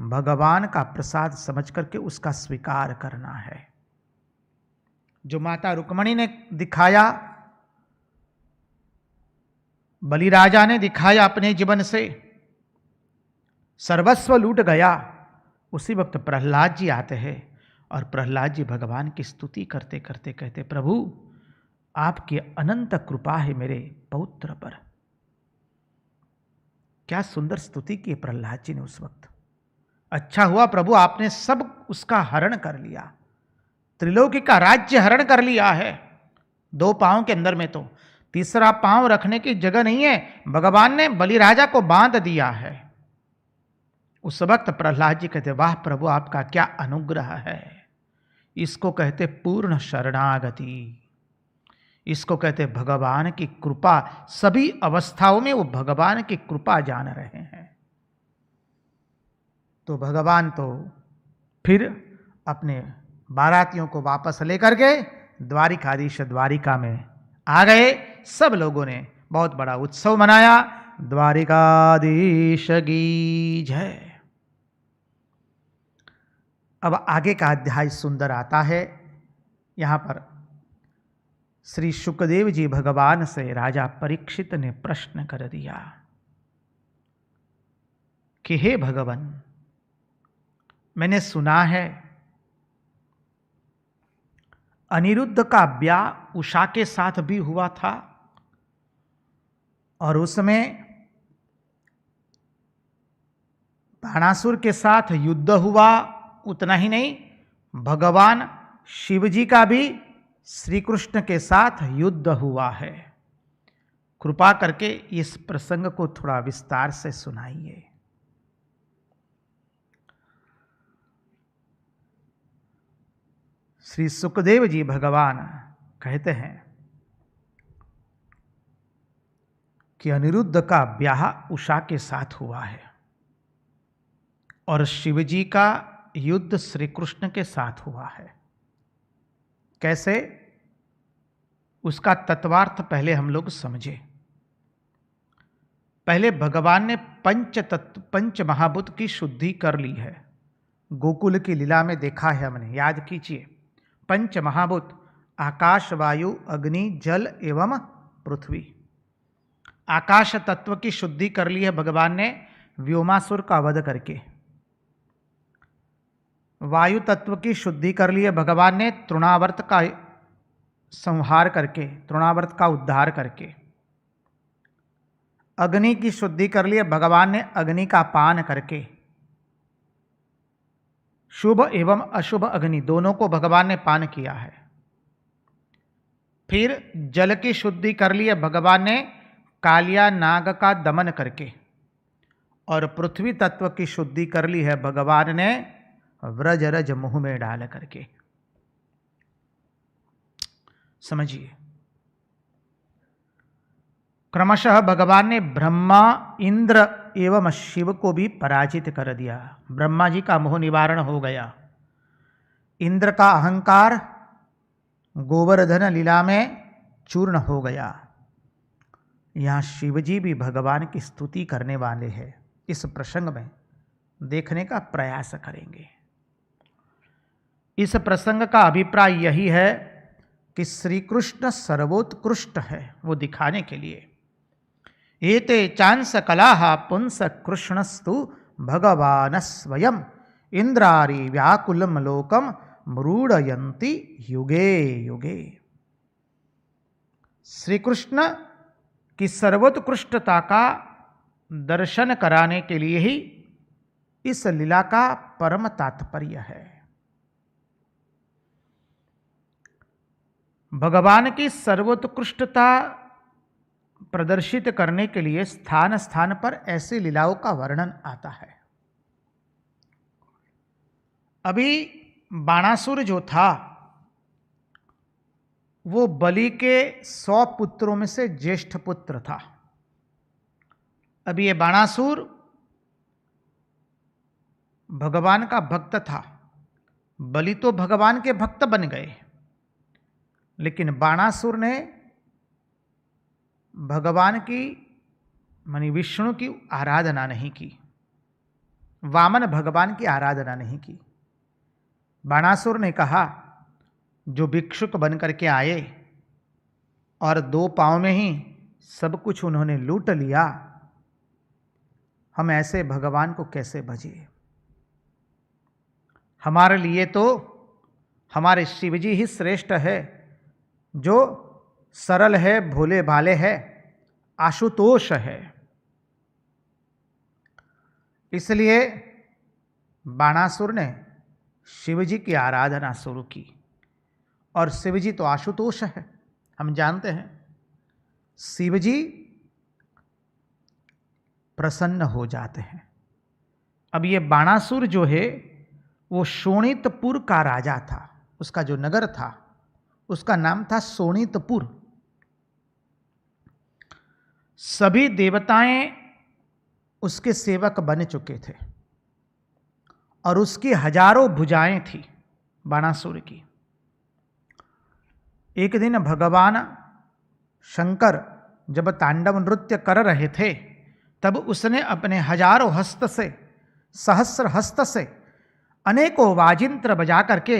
भगवान का प्रसाद समझ करके उसका स्वीकार करना है। जो माता रुक्मणी ने दिखाया, बलिराजा ने दिखाया अपने जीवन से, सर्वस्व लूट गया। उसी वक्त प्रहलाद जी आते हैं और प्रहलाद जी भगवान की स्तुति करते करते कहते, प्रभु आपकी अनंत कृपा है मेरे पौत्र पर। क्या सुंदर स्तुति की प्रहलाद जी ने उस वक्त। अच्छा हुआ प्रभु आपने सब उसका हरण कर लिया, त्रिलोकी का राज्य हरण कर लिया है। 2 पांव के अंदर में तो तीसरा पांव रखने की जगह नहीं है, भगवान ने बलिराजा को बांध दिया है। उस वक्त प्रहलाद जी कहते, वाह प्रभु आपका क्या अनुग्रह है। इसको कहते पूर्ण शरणागति, इसको कहते भगवान की कृपा। सभी अवस्थाओं में वो भगवान की कृपा जान रहे हैं। तो भगवान तो फिर अपने बारातियों को वापस लेकर के द्वारिकाधीश द्वारिका में आ गए। सब लोगों ने बहुत बड़ा उत्सव मनाया। द्वारिकाधीश की जय। अब आगे का अध्याय सुंदर आता है। यहाँ पर श्री शुकदेव जी भगवान से राजा परीक्षित ने प्रश्न कर दिया कि हे भगवान, मैंने सुना है अनिरुद्ध का ब्याह उषा के साथ भी हुआ था और उसमें बाणासुर के साथ युद्ध हुआ। उतना ही नहीं, भगवान शिव जी का भी श्री कृष्ण के साथ युद्ध हुआ है। कृपा करके इस प्रसंग को थोड़ा विस्तार से सुनाइए। श्री सुखदेव जी भगवान कहते हैं कि अनिरुद्ध का ब्याह उषा के साथ हुआ है और शिवजी का युद्ध श्री कृष्ण के साथ हुआ है। कैसे, उसका तत्वार्थ पहले हम लोग समझे। पहले भगवान ने पंच महाभूत की शुद्धि कर ली है। गोकुल की लीला में देखा है हमने, याद कीजिए। पंच महाभूत आकाश, वायु, अग्नि, जल एवं पृथ्वी। आकाश तत्व की शुद्धि कर ली है भगवान ने व्योमासुर का वध करके। वायु तत्व की शुद्धि कर ली है भगवान ने तृणावर्त का संहार करके, तृणावर्त का उद्धार करके। अग्नि की शुद्धि कर ली है भगवान ने अग्नि का पान करके। शुभ एवं अशुभ अग्नि दोनों को भगवान ने पान किया है। फिर जल की शुद्धि कर ली है भगवान ने कालिया नाग का दमन करके। और पृथ्वी तत्व की शुद्धि कर ली है भगवान ने व्रज रज मुंह में डाल करके। समझिए, क्रमशः भगवान ने ब्रह्मा, इंद्र एवं शिव को भी पराजित कर दिया। ब्रह्मा जी का मोह निवारण हो गया। इंद्र का अहंकार गोवर्धन लीला में चूर्ण हो गया। यहाँ शिवजी भी भगवान की स्तुति करने वाले हैं। इस प्रसंग में देखने का प्रयास करेंगे। इस प्रसंग का अभिप्राय यही है कि श्री कृष्ण सर्वोत्कृष्ट है, वो दिखाने के लिए। एते चांस कलाहा पुंस कृष्णस्तु भगवान स्वयं इंद्रारी व्याकुलम लोकम मृडयन्ति युगे युगे। श्री कृष्ण की सर्वोत्कृष्टता का दर्शन कराने के लिए ही इस लीला का परम तात्पर्य है। भगवान की सर्वोत्कृष्टता प्रदर्शित करने के लिए स्थान स्थान पर ऐसी लीलाओं का वर्णन आता है। अभी बाणासुर जो था वो बलि के 100 पुत्रों में से ज्येष्ठ पुत्र था। अभी ये बाणासुर भगवान का भक्त था। बलि तो भगवान के भक्त बन गए, लेकिन बाणासुर ने भगवान की मानी विष्णु की आराधना नहीं की, वामन भगवान की आराधना नहीं की। बाणासुर ने कहा, जो भिक्षुक बन करके आए और 2 पांव में ही सब कुछ उन्होंने लूट लिया, हम ऐसे भगवान को कैसे भजे। हमारे लिए तो हमारे शिवजी ही श्रेष्ठ है, जो सरल है, भोले भाले है, आशुतोष है। इसलिए बाणासुर ने शिवजी की आराधना शुरू की। और शिवजी तो आशुतोष है, हम जानते हैं। शिवजी प्रसन्न हो जाते हैं। अब ये बाणासुर जो है वो शोणितपुर का राजा था। उसका जो नगर था उसका नाम था शोणितपुर। सभी देवताएं उसके सेवक बन चुके थे और उसकी हजारों भुजाएं थी बाणासुर की। एक दिन भगवान शंकर जब तांडव नृत्य कर रहे थे तब उसने अपने हजारों हस्त से, सहस्र हस्त से अनेकों वाजिंत्र बजा करके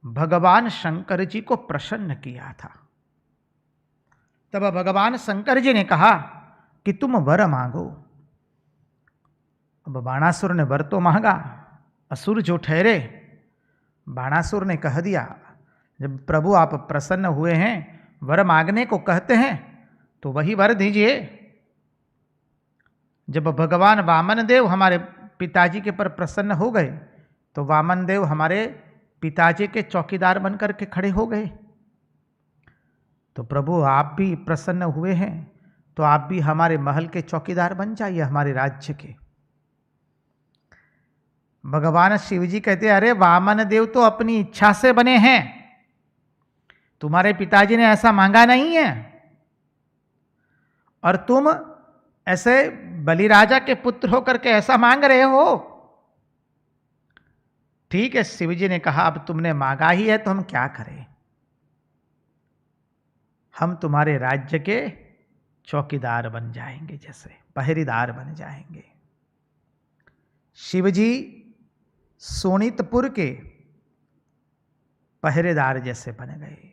भगवान शंकर जी को प्रसन्न किया था। तब भगवान शंकर जी ने कहा कि तुम वर मांगो। अब बाणासुर ने वर तो मांगा, असुर जो ठहरे, बाणासुर ने कह दिया, जब प्रभु आप प्रसन्न हुए हैं, वर मांगने को कहते हैं तो वही वर दीजिए। जब भगवान वामन देव हमारे पिताजी के पर प्रसन्न हो गए तो वामन देव हमारे पिताजी के चौकीदार बनकर के खड़े हो गए। तो प्रभु आप भी प्रसन्न हुए हैं तो आप भी हमारे महल के चौकीदार बन जाइए, हमारे राज्य के। भगवान शिव जी कहते हैं, अरे वामन देव तो अपनी इच्छा से बने हैं, तुम्हारे पिताजी ने ऐसा मांगा नहीं है, और तुम ऐसे बलिराजा के पुत्र होकर के ऐसा मांग रहे हो। ठीक है, शिव जी ने कहा अब तुमने मांगा ही है तो हम क्या करें, हम तुम्हारे राज्य के चौकीदार बन जाएंगे, जैसे पहरेदार बन जाएंगे। शिवजी सोनितपुर के पहरेदार जैसे बन गए।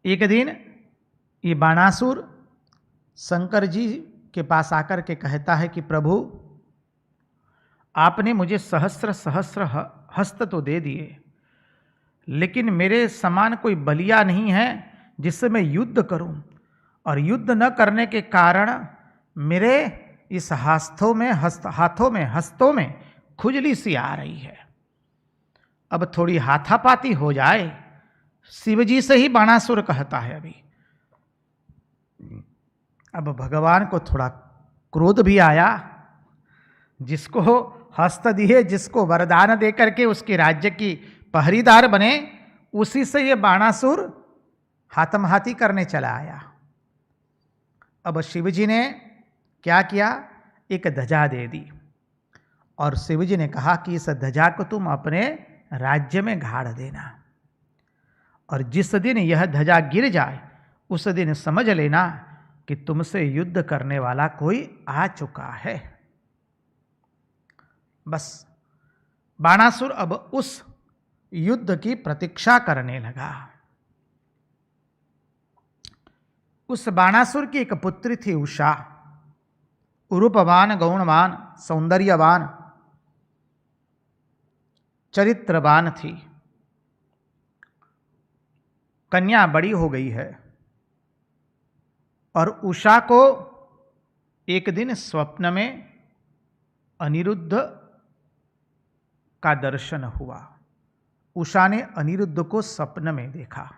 एक दिन ये बाणासुर शंकर जी के पास आकर के कहता है कि प्रभु आपने मुझे सहस्र सहस्र हस्त तो दे दिए, लेकिन मेरे समान कोई बलिया नहीं है जिससे मैं युद्ध करूं, और युद्ध न करने के कारण मेरे इस हस्तों में खुजली सी आ रही है। अब थोड़ी हाथापाती हो जाए। शिवजी से ही बाणासुर कहता है अभी। अब भगवान को थोड़ा क्रोध भी आया, जिसको हस्त दिए, जिसको वरदान दे करके उसके राज्य की पहरेदार बने, उसी से ये बाणासुर हाथम-हाथी करने चला आया। अब शिवजी ने क्या किया, एक ध्वजा दे दी, और शिवजी ने कहा कि इस ध्वजा को तुम अपने राज्य में गाड़ देना, और जिस दिन यह ध्वजा गिर जाए उस दिन समझ लेना कि तुमसे युद्ध करने वाला कोई आ चुका है। बस बाणासुर अब उस युद्ध की प्रतीक्षा करने लगा। उस बाणासुर की एक पुत्री थी उषा, रूपवान, गौणवान, सौंदर्यवान, चरित्रवान थी। कन्या बड़ी हो गई है, और उषा को एक दिन स्वप्न में अनिरुद्ध का दर्शन हुआ। उषा ने अनिरुद्ध को स्वप्न में देखा।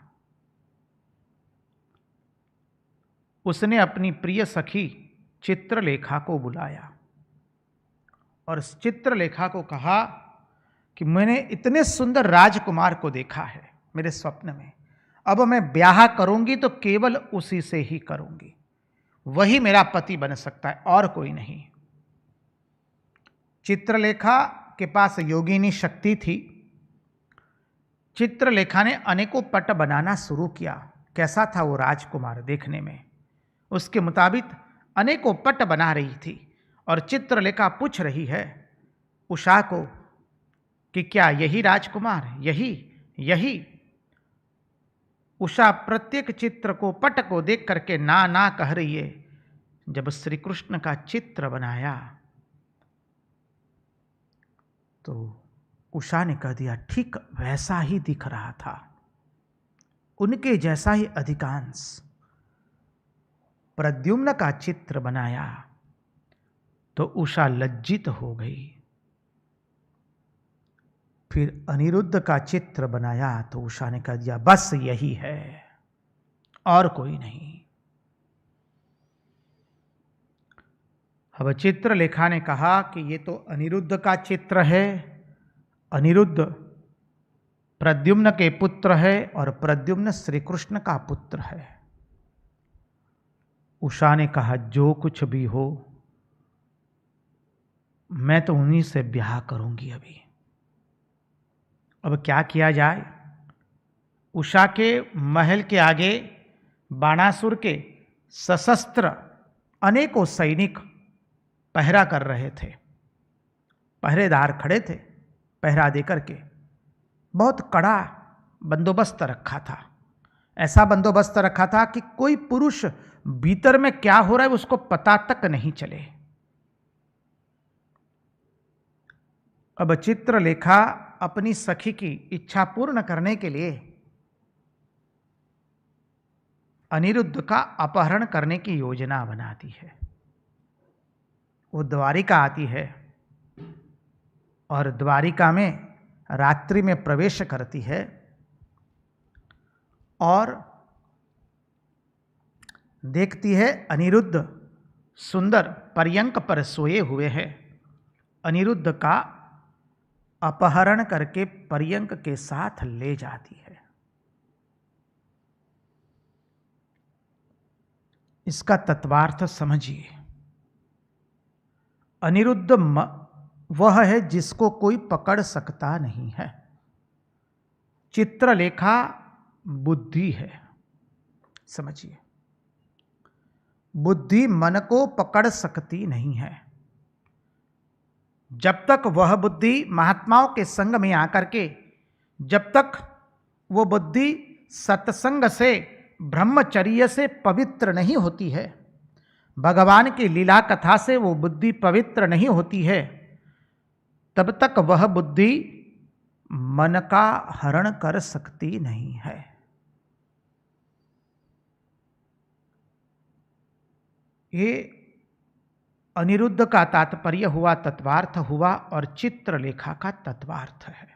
उसने अपनी प्रिय सखी चित्रलेखा को बुलाया और चित्रलेखा को कहा कि मैंने इतने सुंदर राजकुमार को देखा है मेरे स्वप्न में, अब मैं ब्याह करूंगी तो केवल उसी से ही करूंगी, वही मेरा पति बन सकता है और कोई नहीं। चित्रलेखा के पास योगिनी शक्ति थी। चित्रलेखा ने अनेकों पट बनाना शुरू किया। कैसा था वो राजकुमार देखने में, उसके मुताबिक अनेकों पट बना रही थी, और चित्रलेखा पूछ रही है उषा को कि क्या यही राजकुमार, यही। उषा प्रत्येक चित्र को, पट को देख करके ना ना कह रही है। जब श्री कृष्ण का चित्र बनाया तो उषा ने कह दिया ठीक वैसा ही दिख रहा था, उनके जैसा ही अधिकांश। प्रद्युम्न का चित्र बनाया तो उषा लज्जित हो गई। फिर अनिरुद्ध का चित्र बनाया तो उषा ने कह दिया बस यही है और कोई नहीं। अब चित्रलेखा ने कहा कि ये तो अनिरुद्ध का चित्र है, अनिरुद्ध प्रद्युम्न के पुत्र है और प्रद्युम्न श्री कृष्ण का पुत्र है। उषा ने कहा जो कुछ भी हो मैं तो उन्हीं से ब्याह करूंगी अभी। अब क्या किया जाए। उषा के महल के आगे बाणासुर के सशस्त्र अनेकों सैनिक पहरा कर रहे थे। पहरेदार खड़े थे पहरा देकर के। बहुत कड़ा बंदोबस्त रखा था। ऐसा बंदोबस्त रखा था कि कोई पुरुष भीतर में क्या हो रहा है उसको पता तक नहीं चले। अब चित्रलेखा अपनी सखी की इच्छा पूर्ण करने के लिए अनिरुद्ध का अपहरण करने की योजना बनाती है। वो द्वारिका आती है और द्वारिका में रात्रि में प्रवेश करती है और देखती है अनिरुद्ध सुंदर पर्यंक पर सोए हुए हैं। अनिरुद्ध का अपहरण करके पर्यंक के साथ ले जाती है। इसका तत्वार्थ समझिए। अनिरुद्ध वह है जिसको कोई पकड़ सकता नहीं है। चित्रलेखा बुद्धि है। समझिए, बुद्धि मन को पकड़ सकती नहीं है। जब तक वह बुद्धि महात्माओं के संग में आकर के, जब तक वो बुद्धि सत्संग से, ब्रह्मचर्य से पवित्र नहीं होती है, भगवान की लीला कथा से वो बुद्धि पवित्र नहीं होती है, तब तक वह बुद्धि मन का हरण कर सकती नहीं है। ये अनिरुद्ध का तात्पर्य हुआ, तत्वार्थ हुआ, और चित्रलेखा का तत्वार्थ है।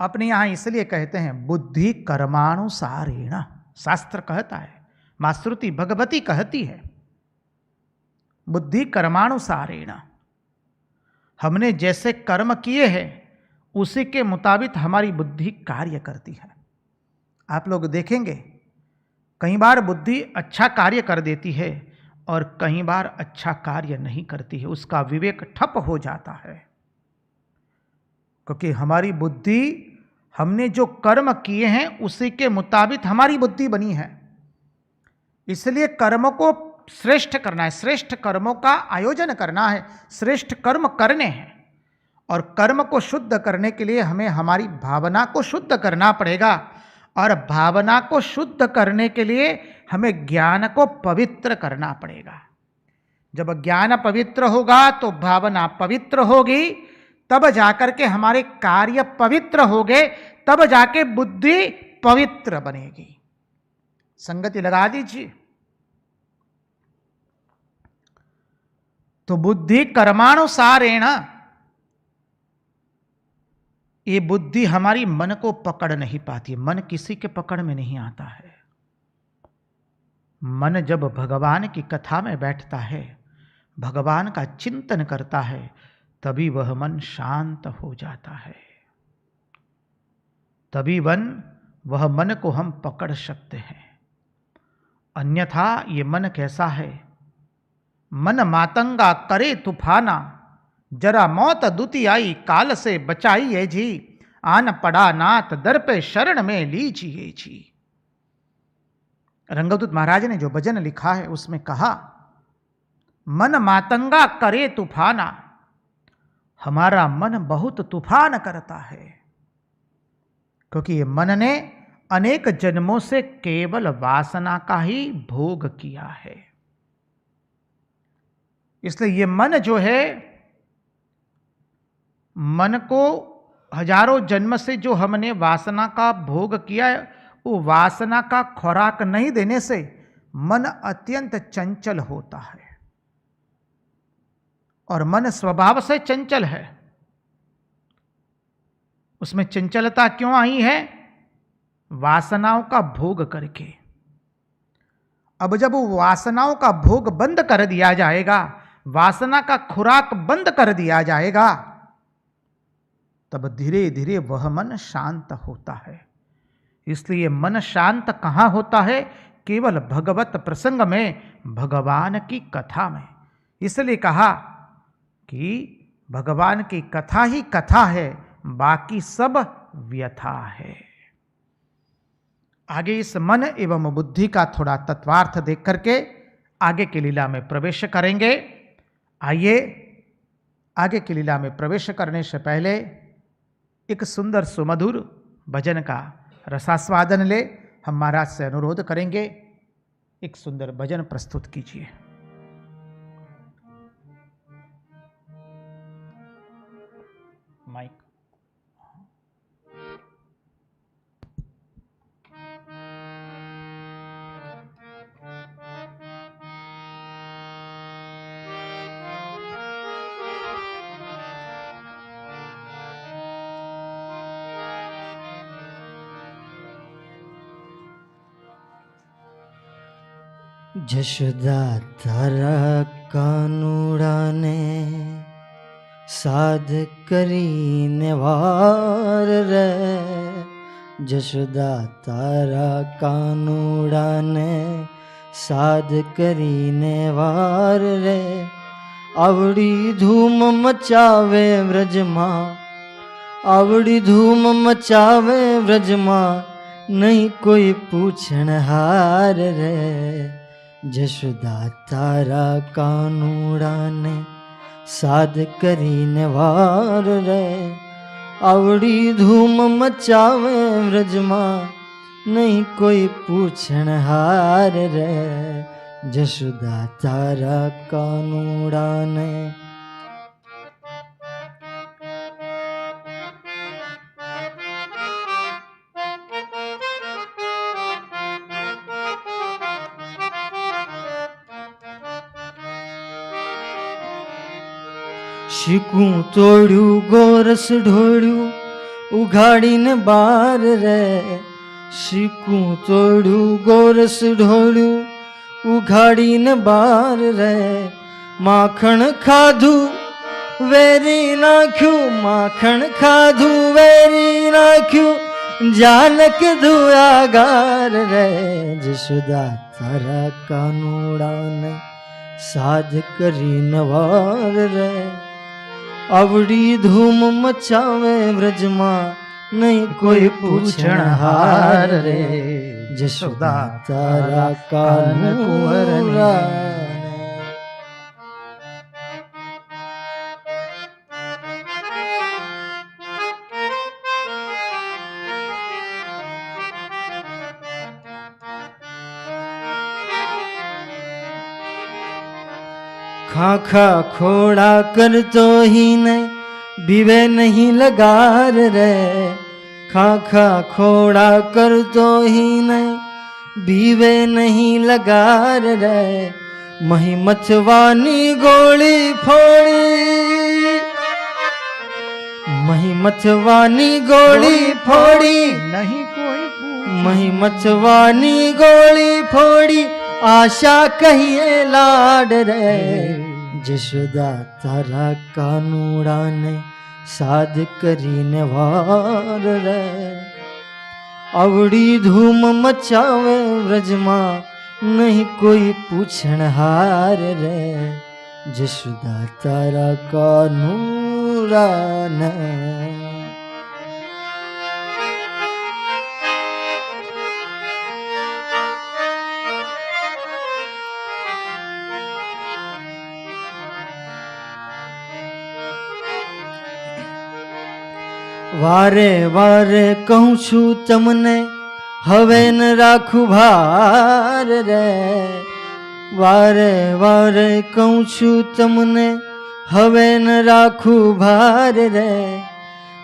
अपने यहां इसलिए कहते हैं बुद्धि कर्मानुसारेण। शास्त्र कहता है, मां श्रुति भगवती कहती है, बुद्धि कर्मानुसारेण। हमने जैसे कर्म किए हैं उसी के मुताबिक हमारी बुद्धि कार्य करती है। आप लोग देखेंगे कई बार बुद्धि अच्छा कार्य कर देती है और कई बार अच्छा कार्य नहीं करती है। उसका विवेक ठप हो जाता है, क्योंकि हमारी बुद्धि, हमने जो कर्म किए हैं उसी के मुताबिक हमारी बुद्धि बनी है। इसलिए कर्म को श्रेष्ठ करना है, श्रेष्ठ कर्मों का आयोजन करना है, श्रेष्ठ कर्म करने हैं। और कर्म को शुद्ध करने के लिए हमें हमारी भावना को शुद्ध करना पड़ेगा, और भावना को शुद्ध करने के लिए हमें ज्ञान को पवित्र करना पड़ेगा। जब ज्ञान पवित्र होगा तो भावना पवित्र होगी, तब जाकर के हमारे कार्य पवित्र होंगे, तब जाके बुद्धि पवित्र बनेगी। संगति लगा दीजिए। तो बुद्धि कर्मानुसारेण, ये बुद्धि हमारी मन को पकड़ नहीं पाती। मन किसी के पकड़ में नहीं आता है। मन जब भगवान की कथा में बैठता है, भगवान का चिंतन करता है, तभी वह मन शांत हो जाता है। तभी वह मन को हम पकड़ सकते हैं। अन्यथा ये मन कैसा है? मन मातंगा करे तूफाना, जरा मौत दूती आई काल से बचाइए जी, आन पड़ा नाथ दर पे शरण में लीजिए जी। रंगदूत महाराज ने जो भजन लिखा है उसमें कहा, मन मातंगा करे तूफाना, हमारा मन बहुत तूफान करता है, क्योंकि ये मन ने अनेक जन्मों से केवल वासना का ही भोग किया है। इसलिए ये मन जो है, मन को हजारों जन्म से जो हमने वासना का भोग किया है, वो वासना का खुराक नहीं देने से मन अत्यंत चंचल होता है। और मन स्वभाव से चंचल है। उसमें चंचलता क्यों आई है? वासनाओं का भोग करके। अब जब वो वासनाओं का भोग बंद कर दिया जाएगा, वासना का खुराक बंद कर दिया जाएगा, तब धीरे धीरे वह मन शांत होता है। इसलिए मन शांत कहाँ होता है? केवल भगवत प्रसंग में, भगवान की कथा में। इसलिए कहा कि भगवान की कथा ही कथा है, बाकी सब व्यथा है। आगे इस मन एवं बुद्धि का थोड़ा तत्वार्थ देख करके आगे की लीला में प्रवेश करेंगे। आइए आगे की लीला में प्रवेश करने से पहले एक सुंदर सुमधुर भजन का रसास्वादन ले। हम महाराज से अनुरोध करेंगे, एक सुंदर भजन प्रस्तुत कीजिए। माइक। जशोदा तारा कानूड़ा ने साध करीने वार रे। जशोदा तारा कानूड़ा ने साध करीने वार रे। आवड़ी धूम मचावे व्रजमा, आवड़ी धूम मचावे व्रजमा, नहीं कोई पूछण हार रे। जशोदा तारा कानूड़ा ने साध करीने वार रे। आवड़ी धूम मचावे व्रजमा, नहीं कोई पूछण हार रे। जशोदा तारा कानूड़ा ने शीकू तोड़ू गोरस ढोड़ू उघाड़ी ने बार रे। शीकू तोड़ू गोरस ढोड़ू उघाड़ी ने बार रे। माखण खाधू वेरी नाख्यू, माखण खाधू वेरी नाख्यू, जानक धुआ गार रे। जशोदा तारा कानूड़ा ने साध करी नवार रे। आवड़ी धूम मचावे व्रजमा, नहीं कोई पूछण हार रे। जशोदा तारा कानूड़ा खाखा खोड़ा कर तो ही नहीं बीवे नहीं लगार रे। खाखा खोड़ा कर तो ही नहीं बीवे नहीं लगार रे। महिमथवानी गोली फोड़ी, महिमथवानी गोली फोड़ी, नहीं कोई महिमथवानी गोली फोड़ी, आशा कहिए लाड रे। जशोदा तारा कानूड़ा ने साध करीने वार रे। आवड़ी धूम मचावे व्रजमा, नहीं कोई पूछण हार रे। जशोदा तारा कानूड़ा ने वारे वारे कहूँ छू तमने हवे न राखू भार रे। वारे वारे कहूँ छू तमने हवे न राखू भार रे।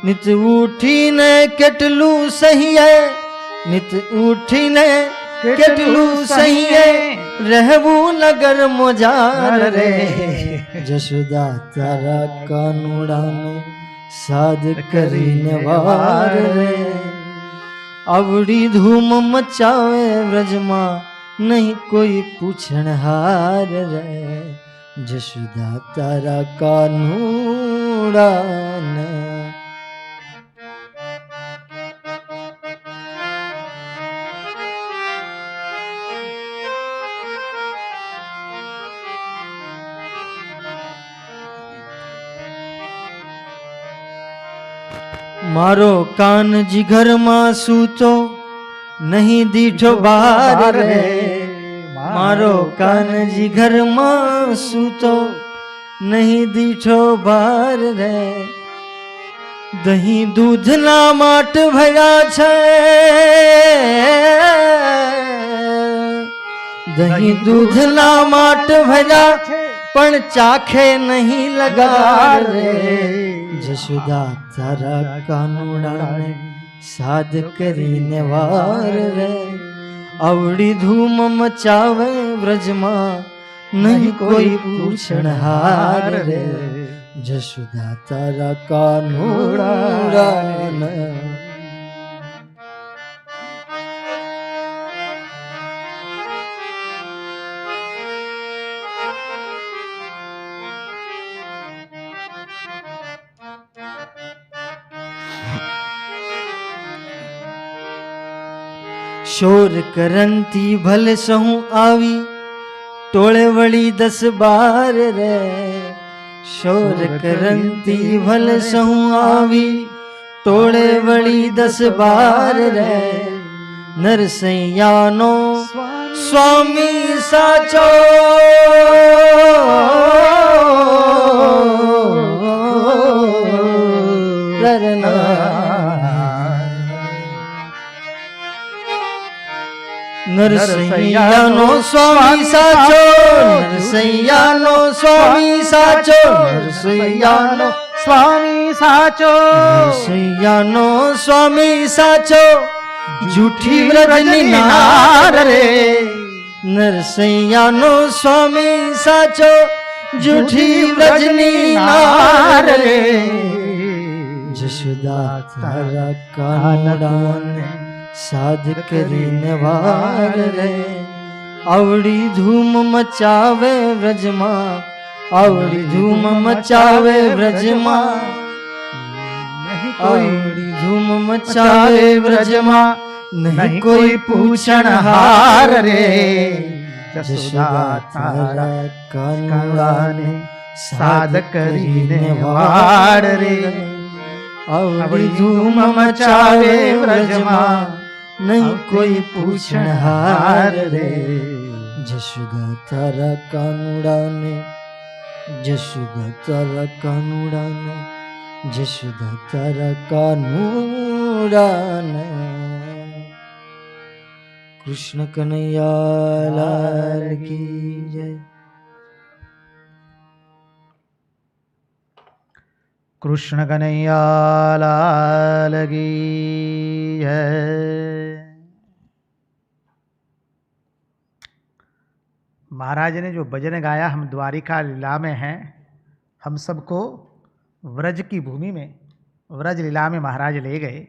नित उठी ने केटलू सही है, नित उठी ने केटलू सही है, रहबू नगर मोजार रे। जशोदा तारा कानूड़ा ने साध करीने वार रे। आवड़ी धूम मचावे व्रजमा, नहीं कोई पूछण हार रे। जशोदा तारा कानूड़ा ने मारो कान जिगर मां सूतो नहीं दीठो बार रे मारो कानजी घर में सूतो नहीं दीठो बार रे दही दूध ना माट भरा छे दही दूध ना माट भरा पण चाखे नहीं लगा रे जशोदा तारा कानूड़ा ने साध करीने वार रे अवड़ी धूम मचावे व्रज में नहीं कोई पूछण हार रे जशोदा तारा कानूड़ा ने शोर करंती भले सहू आवी टोळे वળી 10-12 रे शोर करंती भले सहू आवी टोळे वળી 10-12 रे नरसैयानो स्वामी साचो ररना नरसैयानो स्वामी साचो नरसैयानो स्वामी साचो नरसैयानो स्वामी साचो नरसैयानो स्वामी साचो झूठी व्रजनी नार रे नरसैयानो स्वामी साचो झूठी व्रजनी नार रे जशोदा तारा कानूड़ा साध करीने वार रे आवड़ी धूम मचावे व्रज मां आवड़ी धूम मचावे व्रज मां आवड़ी धूम मचावे व्रज मां नहीं कोई पूछण हार रे जशोदा तारा कानूड़ा ने साध करीने वार रे आवड़ी धूम मचावे व्रज मां नहीं कोई पूछण हार रे जशोदा तारा कानूड़ा ने जशोदा तारा कानूड़ा ने जशोदा तारा कानूड़ा ने कृष्ण कन्हैया लाल की जय कृष्ण कन्हैया लाल की जय। महाराज ने जो भजन गाया, हम द्वारिका लीला में हैं, हम सबको व्रज की भूमि में व्रज लीला में महाराज ले गए।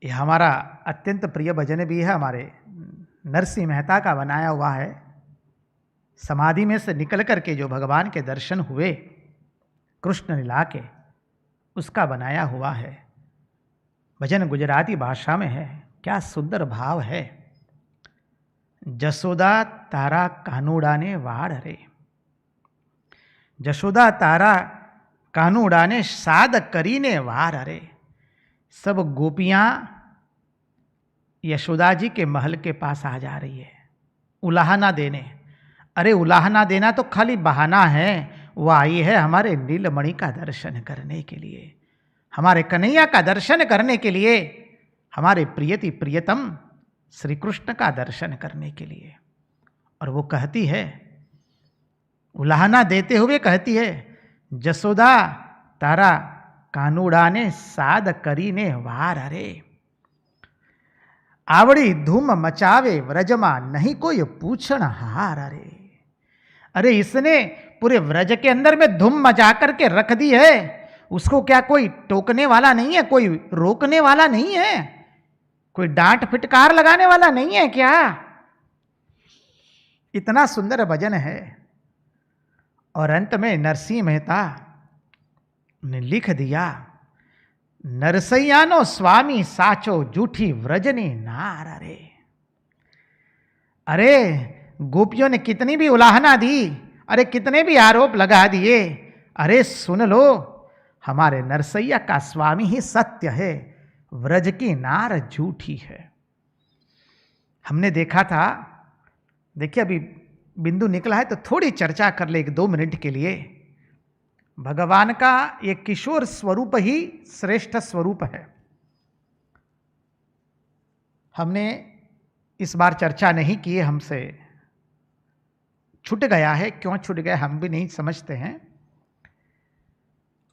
ये हमारा अत्यंत प्रिय भजन भी है, हमारे नरसिंह मेहता का बनाया हुआ है। समाधि में से निकल करके जो भगवान के दर्शन हुए कृष्ण लीला के, उसका बनाया हुआ है। भजन गुजराती भाषा में है, क्या सुंदर भाव है। जसोदा तारा कानूड़ा ने वाड़ रे, जशोदा तारा कानूड़ा ने साध करीने वार रे। सब गोपियां यशोदा जी के महल के पास आ जा रही है उलाहना देने। अरे उलाहना देना तो खाली बहाना है, वो आई है हमारे नीलमणि का दर्शन करने के लिए, हमारे कन्हैया का दर्शन करने के लिए, हमारे प्रियति प्रियतम श्री कृष्ण का दर्शन करने के लिए। और वो कहती है, उलाहना देते हुए कहती है, जसोदा तारा कानूड़ा ने साध करीने वार रे। आवड़ी धूम मचावे व्रजमा नहीं कोई पूछण हार रे। अरे इसने पूरे व्रज के अंदर में धूम मचा करके रख दी है, उसको क्या कोई टोकने वाला नहीं है, कोई रोकने वाला नहीं है, कोई डांट फिटकार लगाने वाला नहीं है क्या। इतना सुंदर भजन है। और अंत में नरसिंह मेहता ने लिख दिया, नरसैयानो स्वामी साचो जूठी व्रजनी नार रे। अरे गोपियों ने कितनी भी उलाहना दी, अरे कितने भी आरोप लगा दिए, अरे सुन लो, हमारे नरसैया का स्वामी ही सत्य है व्रज की नार झूठी है। हमने देखा था, देखिए अभी बिंदु निकला है तो थोड़ी चर्चा कर ले 1-2 मिनट के लिए। भगवान का ये किशोर स्वरूप ही श्रेष्ठ स्वरूप है। हमने इस बार चर्चा नहीं की है, हमसे छूट गया है, क्यों छूट गया हम भी नहीं समझते हैं।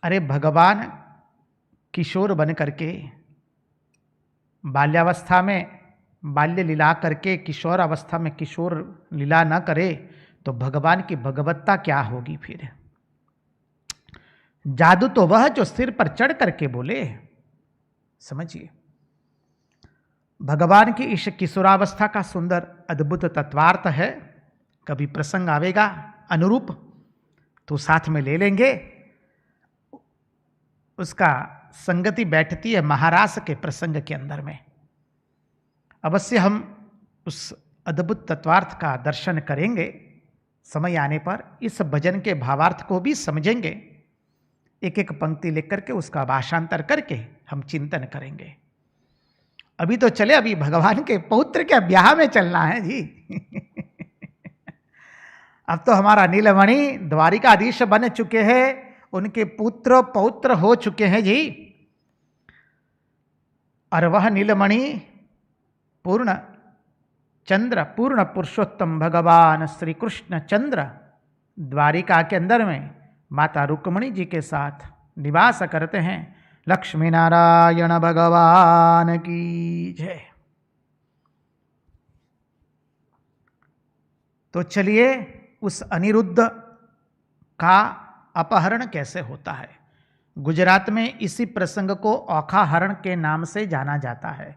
अरे भगवान किशोर बन करके बाल्यावस्था में बाल्य लीला करके किशोर अवस्था में किशोर लीला न करे तो भगवान की भगवत्ता क्या होगी फिर। जादू तो वह जो सिर पर चढ़ करके बोले। समझिए, भगवान की इस किशोरावस्था का सुंदर अद्भुत तत्वार्थ है। कभी प्रसंग आवेगा अनुरूप तो साथ में ले लेंगे। उसका संगति बैठती है महारास के प्रसंग के अंदर में। अवश्य हम उस अद्भुत तत्वार्थ का दर्शन करेंगे। समय आने पर इस भजन के भावार्थ को भी समझेंगे। एक एक पंक्ति लिख करके उसका भाषांतर करके हम चिंतन करेंगे। अभी तो चले, अभी भगवान के पौत्र के ब्याह में चलना है जी। अब तो हमारा नीलमणि द्वारिकाधीश बन चुके हैं, उनके पुत्र पौत्र हो चुके हैं जी। और वह नीलमणि पूर्ण चंद्र, पूर्ण पुरुषोत्तम भगवान श्री कृष्ण चंद्र द्वारिका के अंदर में माता रुक्मिणी जी के साथ निवास करते हैं। लक्ष्मी नारायण भगवान की जय। तो चलिए, उस अनिरुद्ध का अपहरण कैसे होता है। गुजरात में इसी प्रसंग को औखाहरण के नाम से जाना जाता है।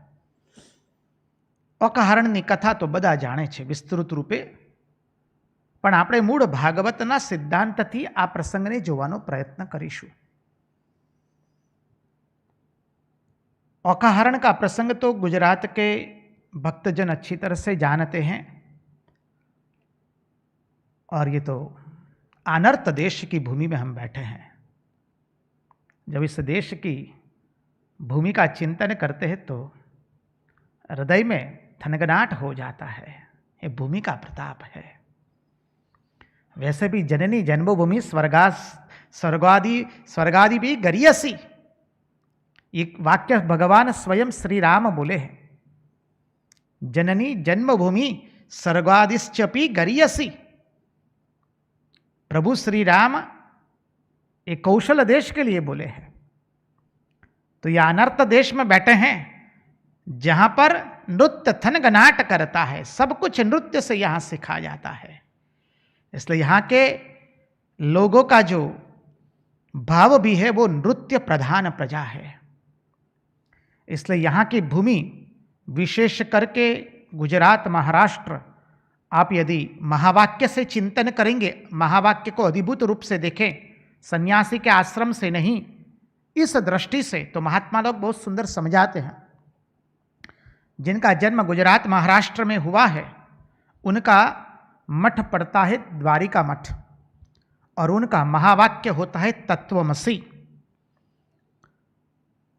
औखाहरणની कथा तो બધા જાણે છે વિસ્તૃત રૂપે, પણ આપણે મૂળ ભાગવતના સિદ્ધાંતથી આ પ્રસંગને જોવાનો પ્રયત્ન કરીશું। औखाहरण का प्रसंग तो गुजरात के भक्तजन अच्छी तरह से जानते हैं। और ये तो अनर्थ देश की भूमि में हम बैठे हैं। जब इस देश की भूमि का चिंतन करते हैं तो हृदय में थनगनाहट हो जाता है। ये भूमि का प्रताप है। वैसे भी जननी जन्मभूमि स्वर्गादि भी गरियसी, ये वाक्य भगवान स्वयं श्री राम बोले हैं। जननी जन्मभूमि स्वर्गादिश्चपि गरियसी। प्रभु श्री राम एक कौशल देश के लिए बोले हैं। तो यह अनर्थ देश में बैठे हैं जहां पर नृत्य थनगनाट करता है। सब कुछ नृत्य से यहां सिखा जाता है। इसलिए यहां के लोगों का जो भाव भी है वो नृत्य प्रधान प्रजा है। इसलिए यहाँ की भूमि विशेष करके गुजरात महाराष्ट्र, आप यदि महावाक्य से चिंतन करेंगे, महावाक्य को अधिभूत रूप से देखें, सन्यासी के आश्रम से नहीं, इस दृष्टि से तो महात्मा लोग बहुत सुंदर समझाते हैं। जिनका जन्म गुजरात महाराष्ट्र में हुआ है उनका मठ पड़ता है द्वारिका मठ, और उनका महावाक्य होता है तत्वमसि,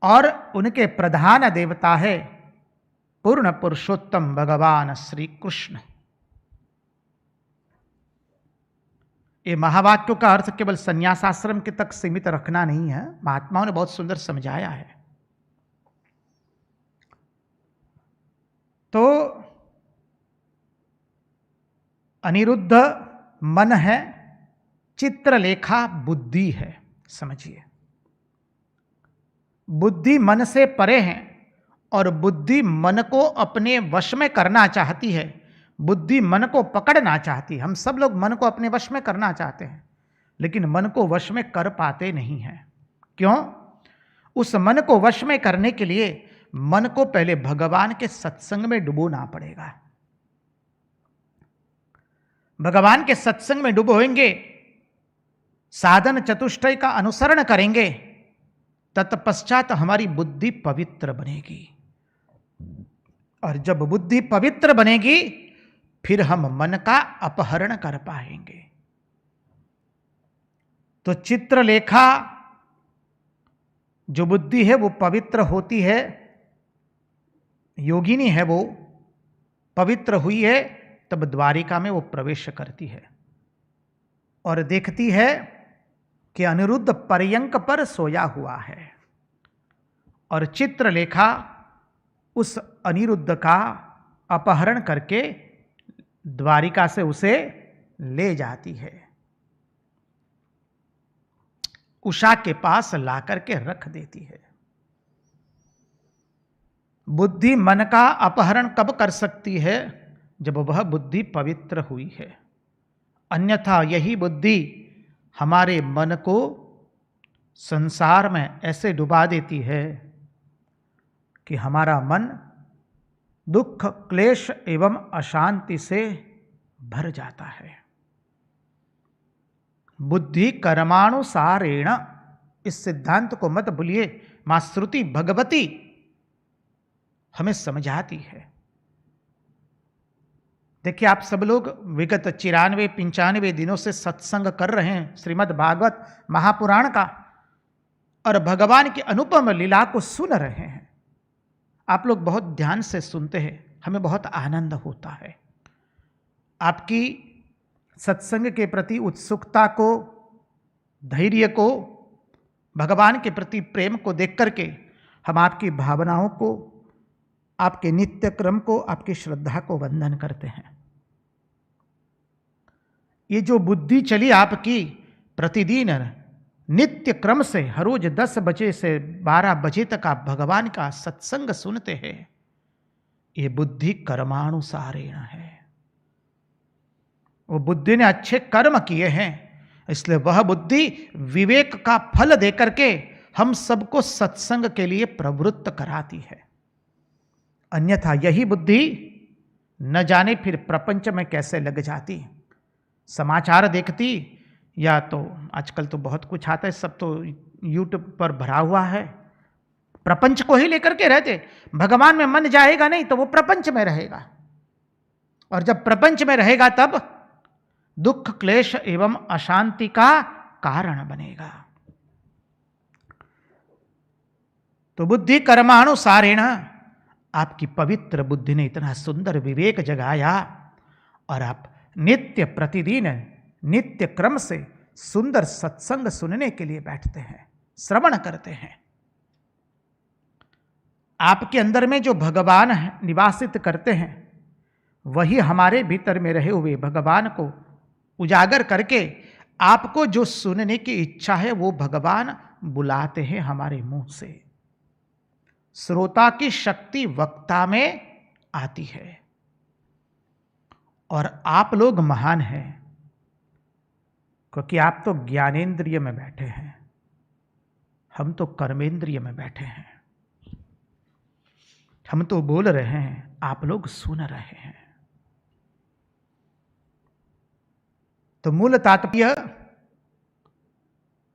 और उनके प्रधान देवता है पूर्ण पुरुषोत्तम भगवान श्री कृष्ण। ये महावाक्यों का अर्थ केवल संन्यासाश्रम के तक सीमित रखना नहीं है, महात्माओं ने बहुत सुंदर समझाया है। तो अनिरुद्ध मन है, चित्रलेखा बुद्धि है। समझिए, बुद्धि मन से परे है और बुद्धि मन को अपने वश में करना चाहती है। बुद्धि मन को पकड़ना चाहती है। हम सब लोग मन को अपने वश में करना चाहते हैं, लेकिन मन को वश में कर पाते नहीं हैं। क्यों? उस मन को वश में करने के लिए मन को पहले भगवान के सत्संग में डुबोना पड़ेगा। भगवान के सत्संग में डुबोएंगे, साधन चतुष्टय का अनुसरण करेंगे, तत्पश्चात हमारी बुद्धि पवित्र बनेगी। और जब बुद्धि पवित्र बनेगी फिर हम मन का अपहरण कर पाएंगे। तो चित्रलेखा जो बुद्धि है वो पवित्र होती है योगिनी है वो पवित्र हुई है, तब द्वारिका में वो प्रवेश करती है और देखती है कि अनिरुद्ध पर्यंक पर सोया हुआ है और चित्रलेखा उस अनिरुद्ध का अपहरण करके द्वारिका से उसे ले जाती है, उषा के पास ला करके रख देती है। बुद्धि मन का अपहरण कब कर सकती है? जब वह बुद्धि पवित्र हुई है, अन्यथा यही बुद्धि हमारे मन को संसार में ऐसे डुबा देती है कि हमारा मन दुख, क्लेश एवं अशांति से भर जाता है। बुद्धि कर्मानुसारेण, इस सिद्धांत को मत भूलिए। मां श्रुति भगवती हमें समझाती है। देखिए, आप सब लोग विगत 94-95 दिनों से सत्संग कर रहे हैं श्रीमद् भागवत महापुराण का, और भगवान की अनुपम लीला को सुन रहे हैं। आप लोग बहुत ध्यान से सुनते हैं, हमें बहुत आनंद होता है। आपकी सत्संग के प्रति उत्सुकता को, धैर्य को, भगवान के प्रति प्रेम को देख करके हम आपकी भावनाओं को, आपके नित्य क्रम को, आपकी श्रद्धा को वंदन करते हैं। ये जो बुद्धि चली आपकी प्रतिदिन नित्य क्रम से, हर रोज 10 बजे से 12 बजे तक आप भगवान का सत्संग सुनते हैं, ये बुद्धि कर्मानुसारेण है। वो बुद्धि ने अच्छे कर्म किए हैं, इसलिए वह बुद्धि विवेक का फल देकर के हम सबको सत्संग के लिए प्रवृत्त कराती है। अन्यथा यही बुद्धि न जाने फिर प्रपंच में कैसे लग जाती, समाचार देखती, या तो आजकल तो बहुत कुछ आता है, सब तो यूट्यूब पर भरा हुआ है, प्रपंच को ही लेकर के रहते। भगवान में मन जाएगा नहीं तो वो प्रपंच में रहेगा, और जब प्रपंच में रहेगा तब दुख, क्लेश एवं अशांति का कारण बनेगा। तो बुद्धि कर्मानुसारेण, आपकी पवित्र बुद्धि ने इतना सुंदर विवेक जगाया और आप नित्य प्रतिदिन नित्य क्रम से सुंदर सत्संग सुनने के लिए बैठते हैं, श्रवण करते हैं। आपके अंदर में जो भगवान निवासित करते हैं, वही हमारे भीतर में रहे हुए भगवान को उजागर करके आपको जो सुनने की इच्छा है वो भगवान बुलाते हैं हमारे मुंह से। श्रोता की शक्ति वक्ता में आती है, और आप लोग महान हैं क्योंकि आप तो ज्ञानेंद्रिय में बैठे हैं, हम तो कर्मेंद्रिय में बैठे हैं। हम तो बोल रहे हैं, आप लोग सुन रहे हैं। तो मूल तात्पर्य,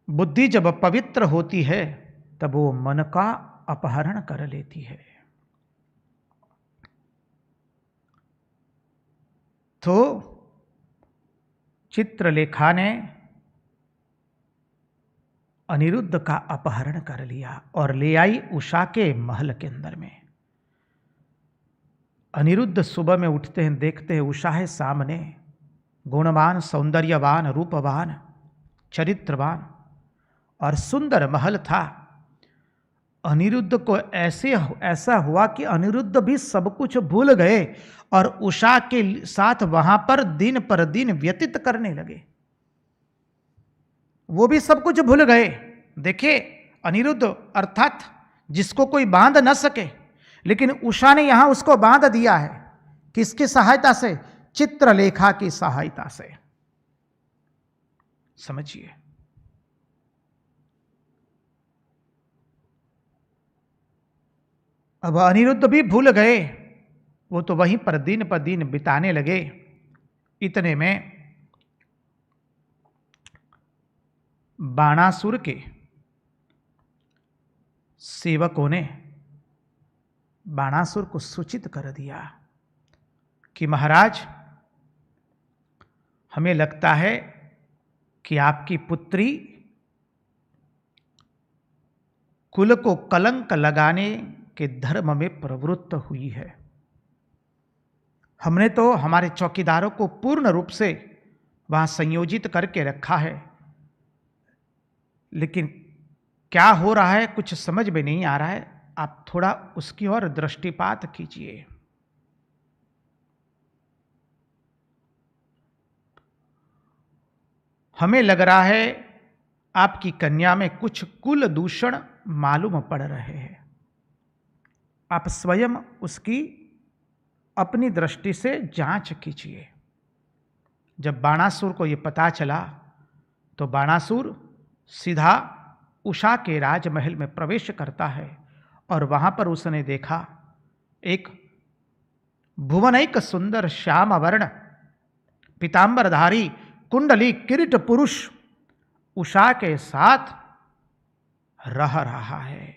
बुद्धि जब पवित्र होती है तब वो मन का अपहरण कर लेती है। तो चित्रलेखा ने अनिरुद्ध का अपहरण कर लिया और ले आई उषा के महल के अंदर में। अनिरुद्ध सुबह में उठते हैं, देखते हैं उषा है सामने, गुणवान, सौंदर्यवान, रूपवान, चरित्रवान और सुंदर महल था। अनिरुद्ध को ऐसा हुआ कि अनिरुद्ध भी सब कुछ भूल गए और उषा के साथ वहां पर दिन पर दिन व्यतीत करने लगे। वो भी सब कुछ भूल गए। देखिए, अनिरुद्ध अर्थात जिसको कोई बांध न सके, लेकिन उषा ने यहां उसको बांध दिया है। किसकी सहायता से? चित्रलेखा की सहायता से। समझिए, अब अनिरुद्ध भी भूल गए, वो तो वहीं पर दिन बिताने लगे। इतने में बाणासुर के सेवकों ने बाणासुर को सूचित कर दिया कि महाराज, हमें लगता है कि आपकी पुत्री कुल को कलंक लगाने के धर्म में प्रवृत्त हुई है। हमने तो हमारे चौकीदारों को पूर्ण रूप से वहां संयोजित करके रखा है, लेकिन क्या हो रहा है कुछ समझ में नहीं आ रहा है। आप थोड़ा उसकी ओर दृष्टिपात कीजिए। हमें लग रहा है आपकी कन्या में कुछ कुल दूषण मालूम पड़ रहे हैं। आप स्वयं उसकी अपनी दृष्टि से जांच कीजिए। जब बाणासुर को यह पता चला तो बाणासुर सीधा उषा के राजमहल में प्रवेश करता है और वहां पर उसने देखा एक भुवनैक सुंदर श्याम वर्ण पीतांबरधारी कुंडली किरीट पुरुष उषा के साथ रह रहा है।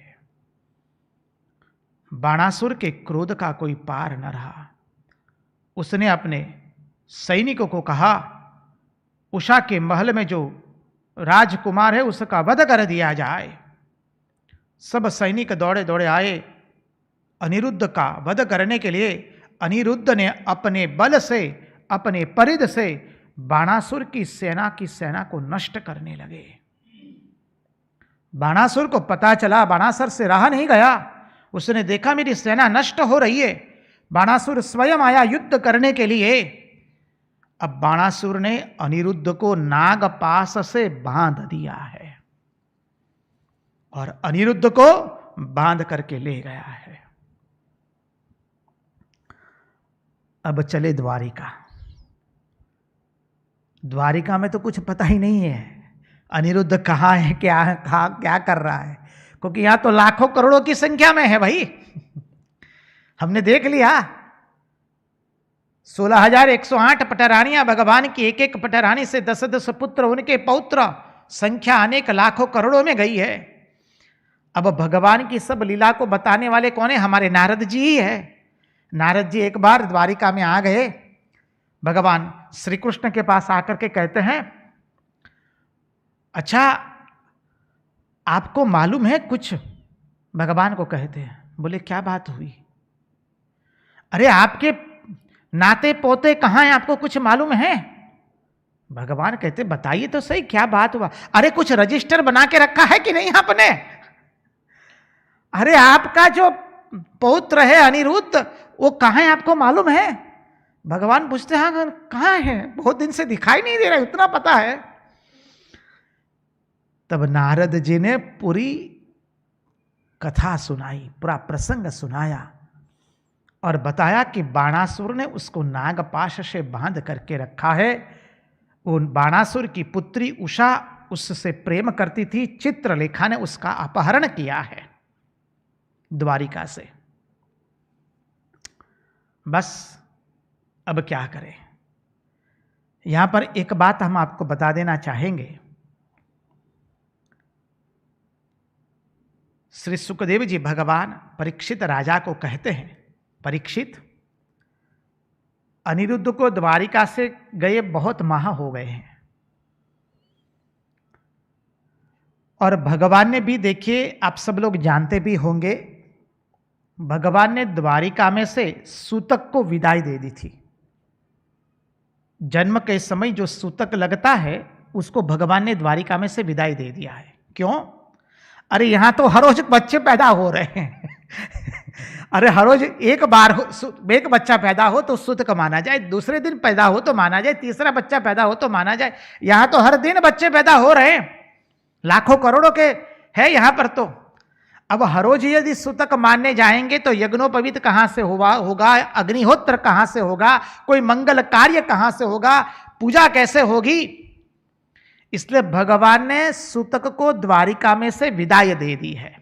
बाणासुर के क्रोध का कोई पार न रहा। उसने अपने सैनिकों को कहा, उषा के महल में जो राजकुमार है उसका वध कर दिया जाए। सब सैनिक दौड़े दौड़े आए अनिरुद्ध का वध करने के लिए। अनिरुद्ध ने अपने बल से, अपने परिध से बाणासुर की सेना को नष्ट करने लगे। बाणासुर को पता चला, बाणासुर से रहा नहीं गया। उसने देखा मेरी सेना नष्ट हो रही है। बाणासुर स्वयं आया युद्ध करने के लिए। अब बाणासुर ने अनिरुद्ध को नागपाश से बांध दिया है और अनिरुद्ध को बांध करके ले गया है। अब चले द्वारिका। द्वारिका में तो कुछ पता ही नहीं है अनिरुद्ध कहाँ है, क्या कर रहा है, क्योंकि यहां तो लाखों करोड़ों की संख्या में है भाई। हमने देख लिया 16,108 पटरानियां भगवान की, एक एक पटरानी से 10-10 पुत्र, उनके पौत्र, संख्या अनेक लाखों करोड़ों में गई है। अब भगवान की सब लीला को बताने वाले कौन है? हमारे नारद जी ही है। नारद जी एक बार द्वारिका में आ गए। भगवान श्री कृष्ण के पास आकर के कहते हैं, अच्छा आपको मालूम है कुछ? भगवान को कहते हैं। बोले क्या बात हुई? अरे आपके नाते पोते कहां हैं, आपको कुछ मालूम है? भगवान कहते बताइए तो सही क्या बात हुआ। अरे कुछ रजिस्टर बना के रखा है कि नहीं आपने? अरे आपका जो पौत्र है अनिरुद्ध वो कहां है आपको मालूम है? भगवान पूछते हैं हाँ कहां है, बहुत दिन से दिखाई नहीं दे रहा, इतना पता है। तब नारद जी ने पूरी कथा सुनाई, पूरा प्रसंग सुनाया और बताया कि बाणासुर ने उसको नागपाश से बांध करके रखा है। वो बाणासुर की पुत्री उषा उससे प्रेम करती थी। चित्रलेखा ने उसका अपहरण किया है द्वारिका से। बस अब क्या करें? यहां पर एक बात हम आपको बता देना चाहेंगे। श्री सुखदेव जी भगवान परीक्षित राजा को कहते हैं, परीक्षित अनिरुद्ध को द्वारिका से गए बहुत माह हो गए हैं और भगवान ने भी, देखिए आप सब लोग जानते भी होंगे, भगवान ने द्वारिका में से सूतक को विदाई दे दी थी। जन्म के समय जो सूतक लगता है उसको भगवान ने द्वारिका में से विदाई दे दिया है। क्यों? अरे यहां तो हर रोज बच्चे पैदा हो रहे हैं। अरे हर रोज एक बच्चा पैदा हो तो सूतक माना जाए, दूसरे दिन पैदा हो तो माना जाए, तीसरा बच्चा पैदा हो तो माना जाए। यहां तो हर दिन बच्चे पैदा हो रहे हैं, लाखों करोड़ों के है यहां पर। तो अब हर रोज यदि सूतक मानने जाएंगे तो यज्ञोपवीत कहां से होगा, अग्निहोत्र कहां से होगा, कोई मंगल कार्य कहां से होगा, पूजा कैसे होगी? इसलिए भगवान ने सूतक को द्वारिका में से विदाई दे दी है,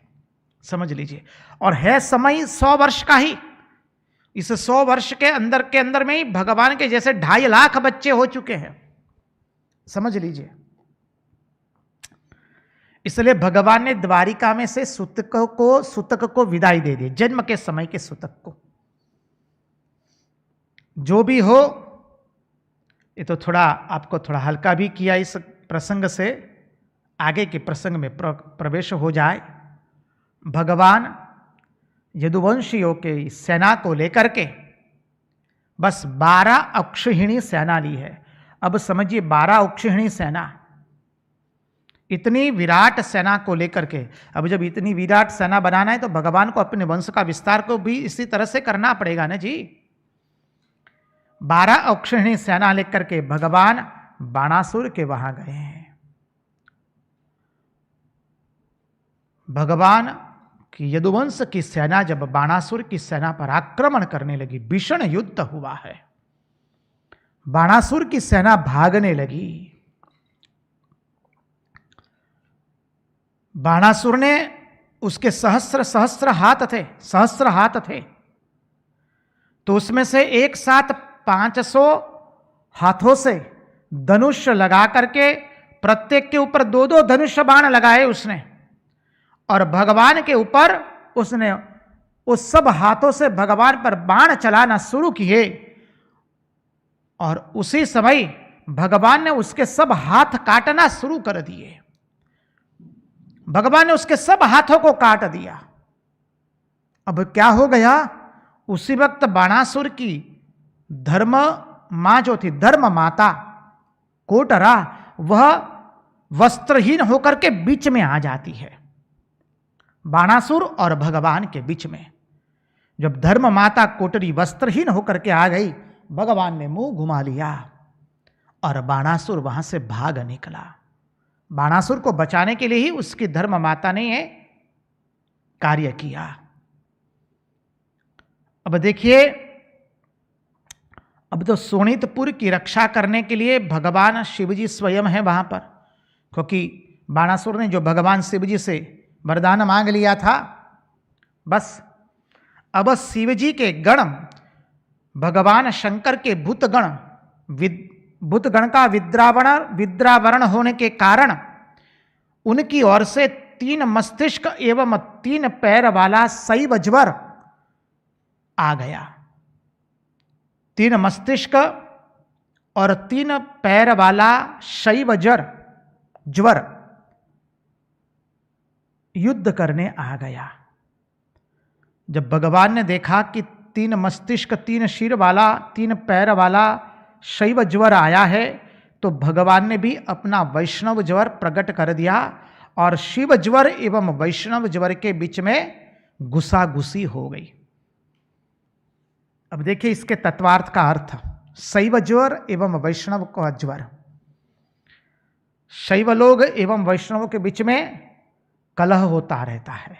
समझ लीजिए। और है समय 100 वर्ष का ही। इस 100 वर्ष के अंदर में ही भगवान के जैसे 2.5 लाख बच्चे हो चुके हैं, समझ लीजिए। इसलिए भगवान ने द्वारिका में से सूतक को विदाई दे दी, जन्म के समय के सूतक को। जो भी हो, ये तो थोड़ा आपको थोड़ा हल्का भी किया इस प्रसंग से, आगे के प्रसंग में प्रवेश हो जाए। भगवान यदुवंशियों के सेना को लेकर के बस 12 अक्षौहिणी सेना ली है। अब समझिए 12 अक्षौहिणी सेना, इतनी विराट सेना को लेकर के, अब जब इतनी विराट सेना बनाना है तो भगवान को अपने वंश का विस्तार को भी इसी तरह से करना पड़ेगा ना जी। 12 अक्षौहिणी सेना लेकर के भगवान बाणासुर के वहां गए हैं। भगवान की यदुवंश की सेना जब बाणासुर की सेना पर आक्रमण करने लगी, भीषण युद्ध हुआ है, बाणासुर की सेना भागने लगी। बाणासुर ने, उसके सहस्त्र हाथ थे, तो उसमें से एक साथ 500 हाथों से धनुष लगा करके प्रत्येक के ऊपर 2-2 धनुष बाण लगाए उसने, और भगवान के ऊपर उसने उस सब हाथों से भगवान पर बाण चलाना शुरू किए, और उसी समय भगवान ने उसके सब हाथ काटना शुरू कर दिए। भगवान ने उसके सब हाथों को काट दिया। अब क्या हो गया, उसी वक्त बाणासुर की धर्म मां जो थी, धर्म माता कोटरा, वह वस्त्रहीन होकर के बीच में आ जाती है। बाणासुर और भगवान के बीच में जब धर्म माता कोटरी वस्त्रहीन होकर के आ गई, भगवान ने मुंह घुमा लिया और बाणासुर वहां से भाग निकला। बाणासुर को बचाने के लिए ही उसकी धर्म माता ने यह कार्य किया। अब देखिए, अब तो शोणितपुर की रक्षा करने के लिए भगवान शिवजी स्वयं है वहां पर, क्योंकि बाणासुर ने जो भगवान शिवजी से वरदान मांग लिया था, बस अब शिवजी के गण, भगवान शंकर के भूतगण का विद्रावरण होने के कारण उनकी ओर से 3 मस्तिष्क एवं 3 पैर वाला शैव ज्वर आ गया। 3 मस्तिष्क और 3 पैर वाला शैव ज्वर युद्ध करने आ गया। जब भगवान ने देखा कि 3 मस्तिष्क, 3 सिर वाला, 3 पैर वाला शैव ज्वर आया है, तो भगवान ने भी अपना वैष्णव ज्वर प्रकट कर दिया और शिव ज्वर एवं वैष्णव ज्वर के बीच में घुसाघुसी हो गई। अब देखिए इसके तत्वार्थ का अर्थ, शैव ज्वर एवं वैष्णव का ज्वर, शैव लोग एवं वैष्णव के बीच में कलह होता रहता है।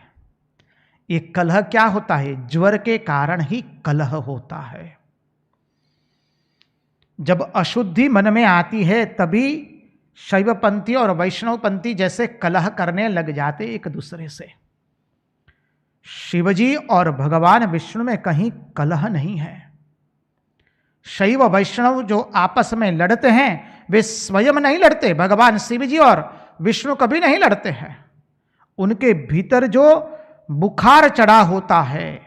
ये कलह क्या होता है, ज्वर के कारण ही कलह होता है। जब अशुद्धि मन में आती है तभी शैवपंथी और वैष्णवपंथी जैसे कलह करने लग जाते एक दूसरे से। शिवजी और भगवान विष्णु में कहीं कलह नहीं है। शैव वैष्णव जो आपस में लड़ते हैं वे स्वयं नहीं लड़ते, भगवान शिवजी और विष्णु कभी नहीं लड़ते हैं। उनके भीतर जो बुखार चढ़ा होता है,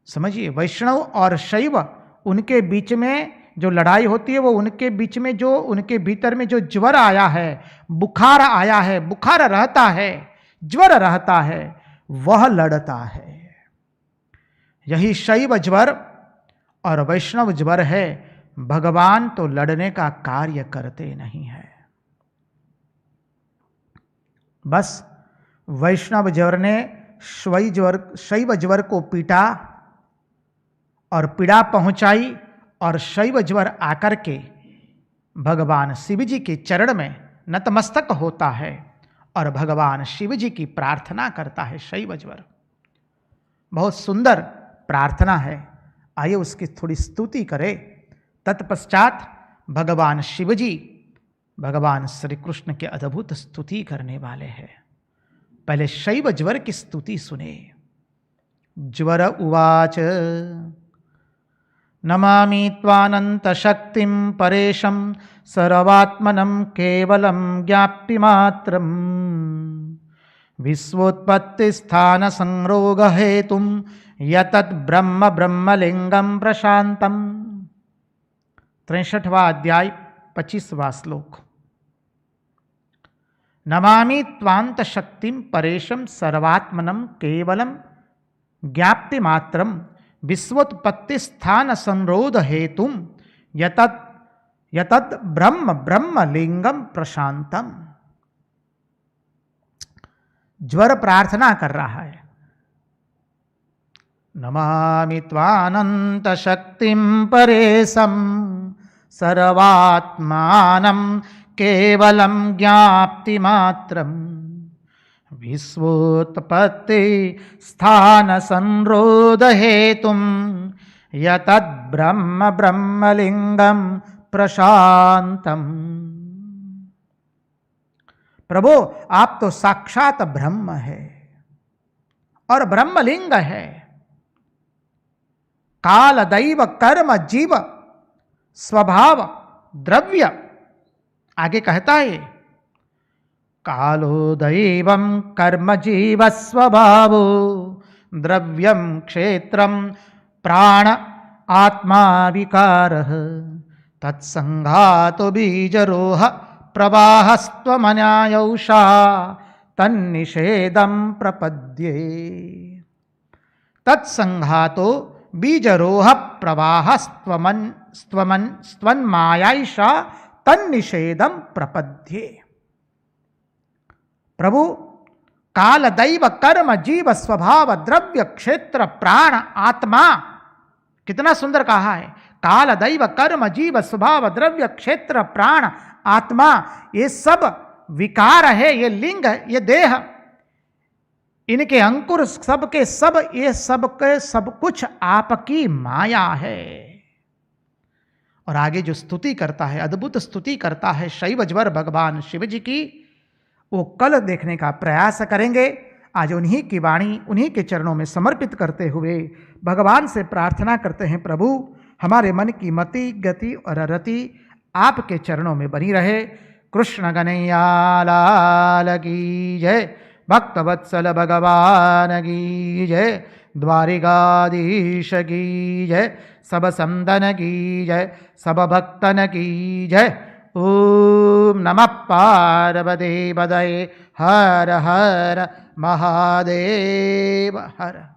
समझिए, वैष्णव और शैव उनके बीच में जो लड़ाई होती है वो उनके बीच में जो उनके भीतर में जो ज्वर आया है, बुखार आया है, बुखार रहता है, ज्वर रहता है, वह लड़ता है। यही शैव ज्वर और वैष्णव ज्वर है। भगवान तो लड़ने का कार्य करते नहीं है। बस वैष्णव ज्वर ने शैव ज्वर को पीटा और पीड़ा पहुंचाई, और शैव ज्वर आकर के भगवान शिवजी के चरण में नतमस्तक होता है और भगवान शिवजी की प्रार्थना करता है। शैव ज्वर बहुत सुंदर प्रार्थना है, आइए उसकी थोड़ी स्तुति करें। तत्पश्चात भगवान शिवजी भगवान श्री कृष्ण के अद्भुत स्तुति करने वाले हैं। पहले शैव ज्वर की स्तुति सुने। ज्वर उवाच नमामि त्वानंत शक्तिं परेशं सर्वात्मनं केवलं ज्ञाप्तिमात्रं विश्वोत्पत्ति स्थान संरोग हेतुं यतत् ब्रह्म ब्रह्मलिंगं प्रशांतम्। 63वां अध्याय 25वां श्लोक। नमामि त्वांत शक्तिं परेशं सर्वात्मनं केवलं ज्ञाप्ति मात्रम विश्वोत्पत्ति स्थान संरोध हेतुम यतद यतद ब्रह्म ब्रह्मलिंगम प्रशांतम। ज्वर प्रार्थना कर रहा है, नमामि त्वानंत शक्तिं परेशं सर्वात्मानं केवलं ज्ञाप्ति मात्रम विश्वोत्पत्ति स्थान संरोध हेतुम यतद ब्रह्म ब्रह्मलिंगम प्रशांतम। प्रभु आप तो साक्षात ब्रह्म है और ब्रह्मलिंग है। काल दैव कर्म जीव स्वभाव द्रव्य, आगे कहता है कालो दैवं कर्म जीव स्वभावो द्रव्यम क्षेत्रम प्राण आत्मा विकारः तत्संघातो बीजरोह प्रवाहस्त्वमन्यायौषा तन्निषेधं प्रपद्ये। तत्संघातो बीजरोह प्रवाहस्त्वन्मायायषा तन्निषेधं प्रपद्ये। प्रभु काल दैव कर्म जीव स्वभाव द्रव्य क्षेत्र प्राण आत्मा, कितना सुंदर कहा है। काल दैव कर्म जीव स्वभाव द्रव्य क्षेत्र प्राण आत्मा, ये सब विकार है, ये लिंग, ये देह, इनके अंकुर सबके सब, ये सबके सब कुछ आपकी माया है। और आगे जो स्तुति करता है, अद्भुत स्तुति करता है शैव ज्वर भगवान शिव जी की, वो कल देखने का प्रयास करेंगे। आज उन्हीं की वाणी उन्हीं के चरणों में समर्पित करते हुए भगवान से प्रार्थना करते हैं, प्रभु हमारे मन की मति गति और रति आपके चरणों में बनी रहे। कृष्ण कन्हैया लाल की जय, भक्तवत्सल भगवान की जय, द्वारिकाधीश की जय, सब संतन की जय, सब भक्तन की जय। ओम नमः पार्वती पतये, हर हर महादेव हर।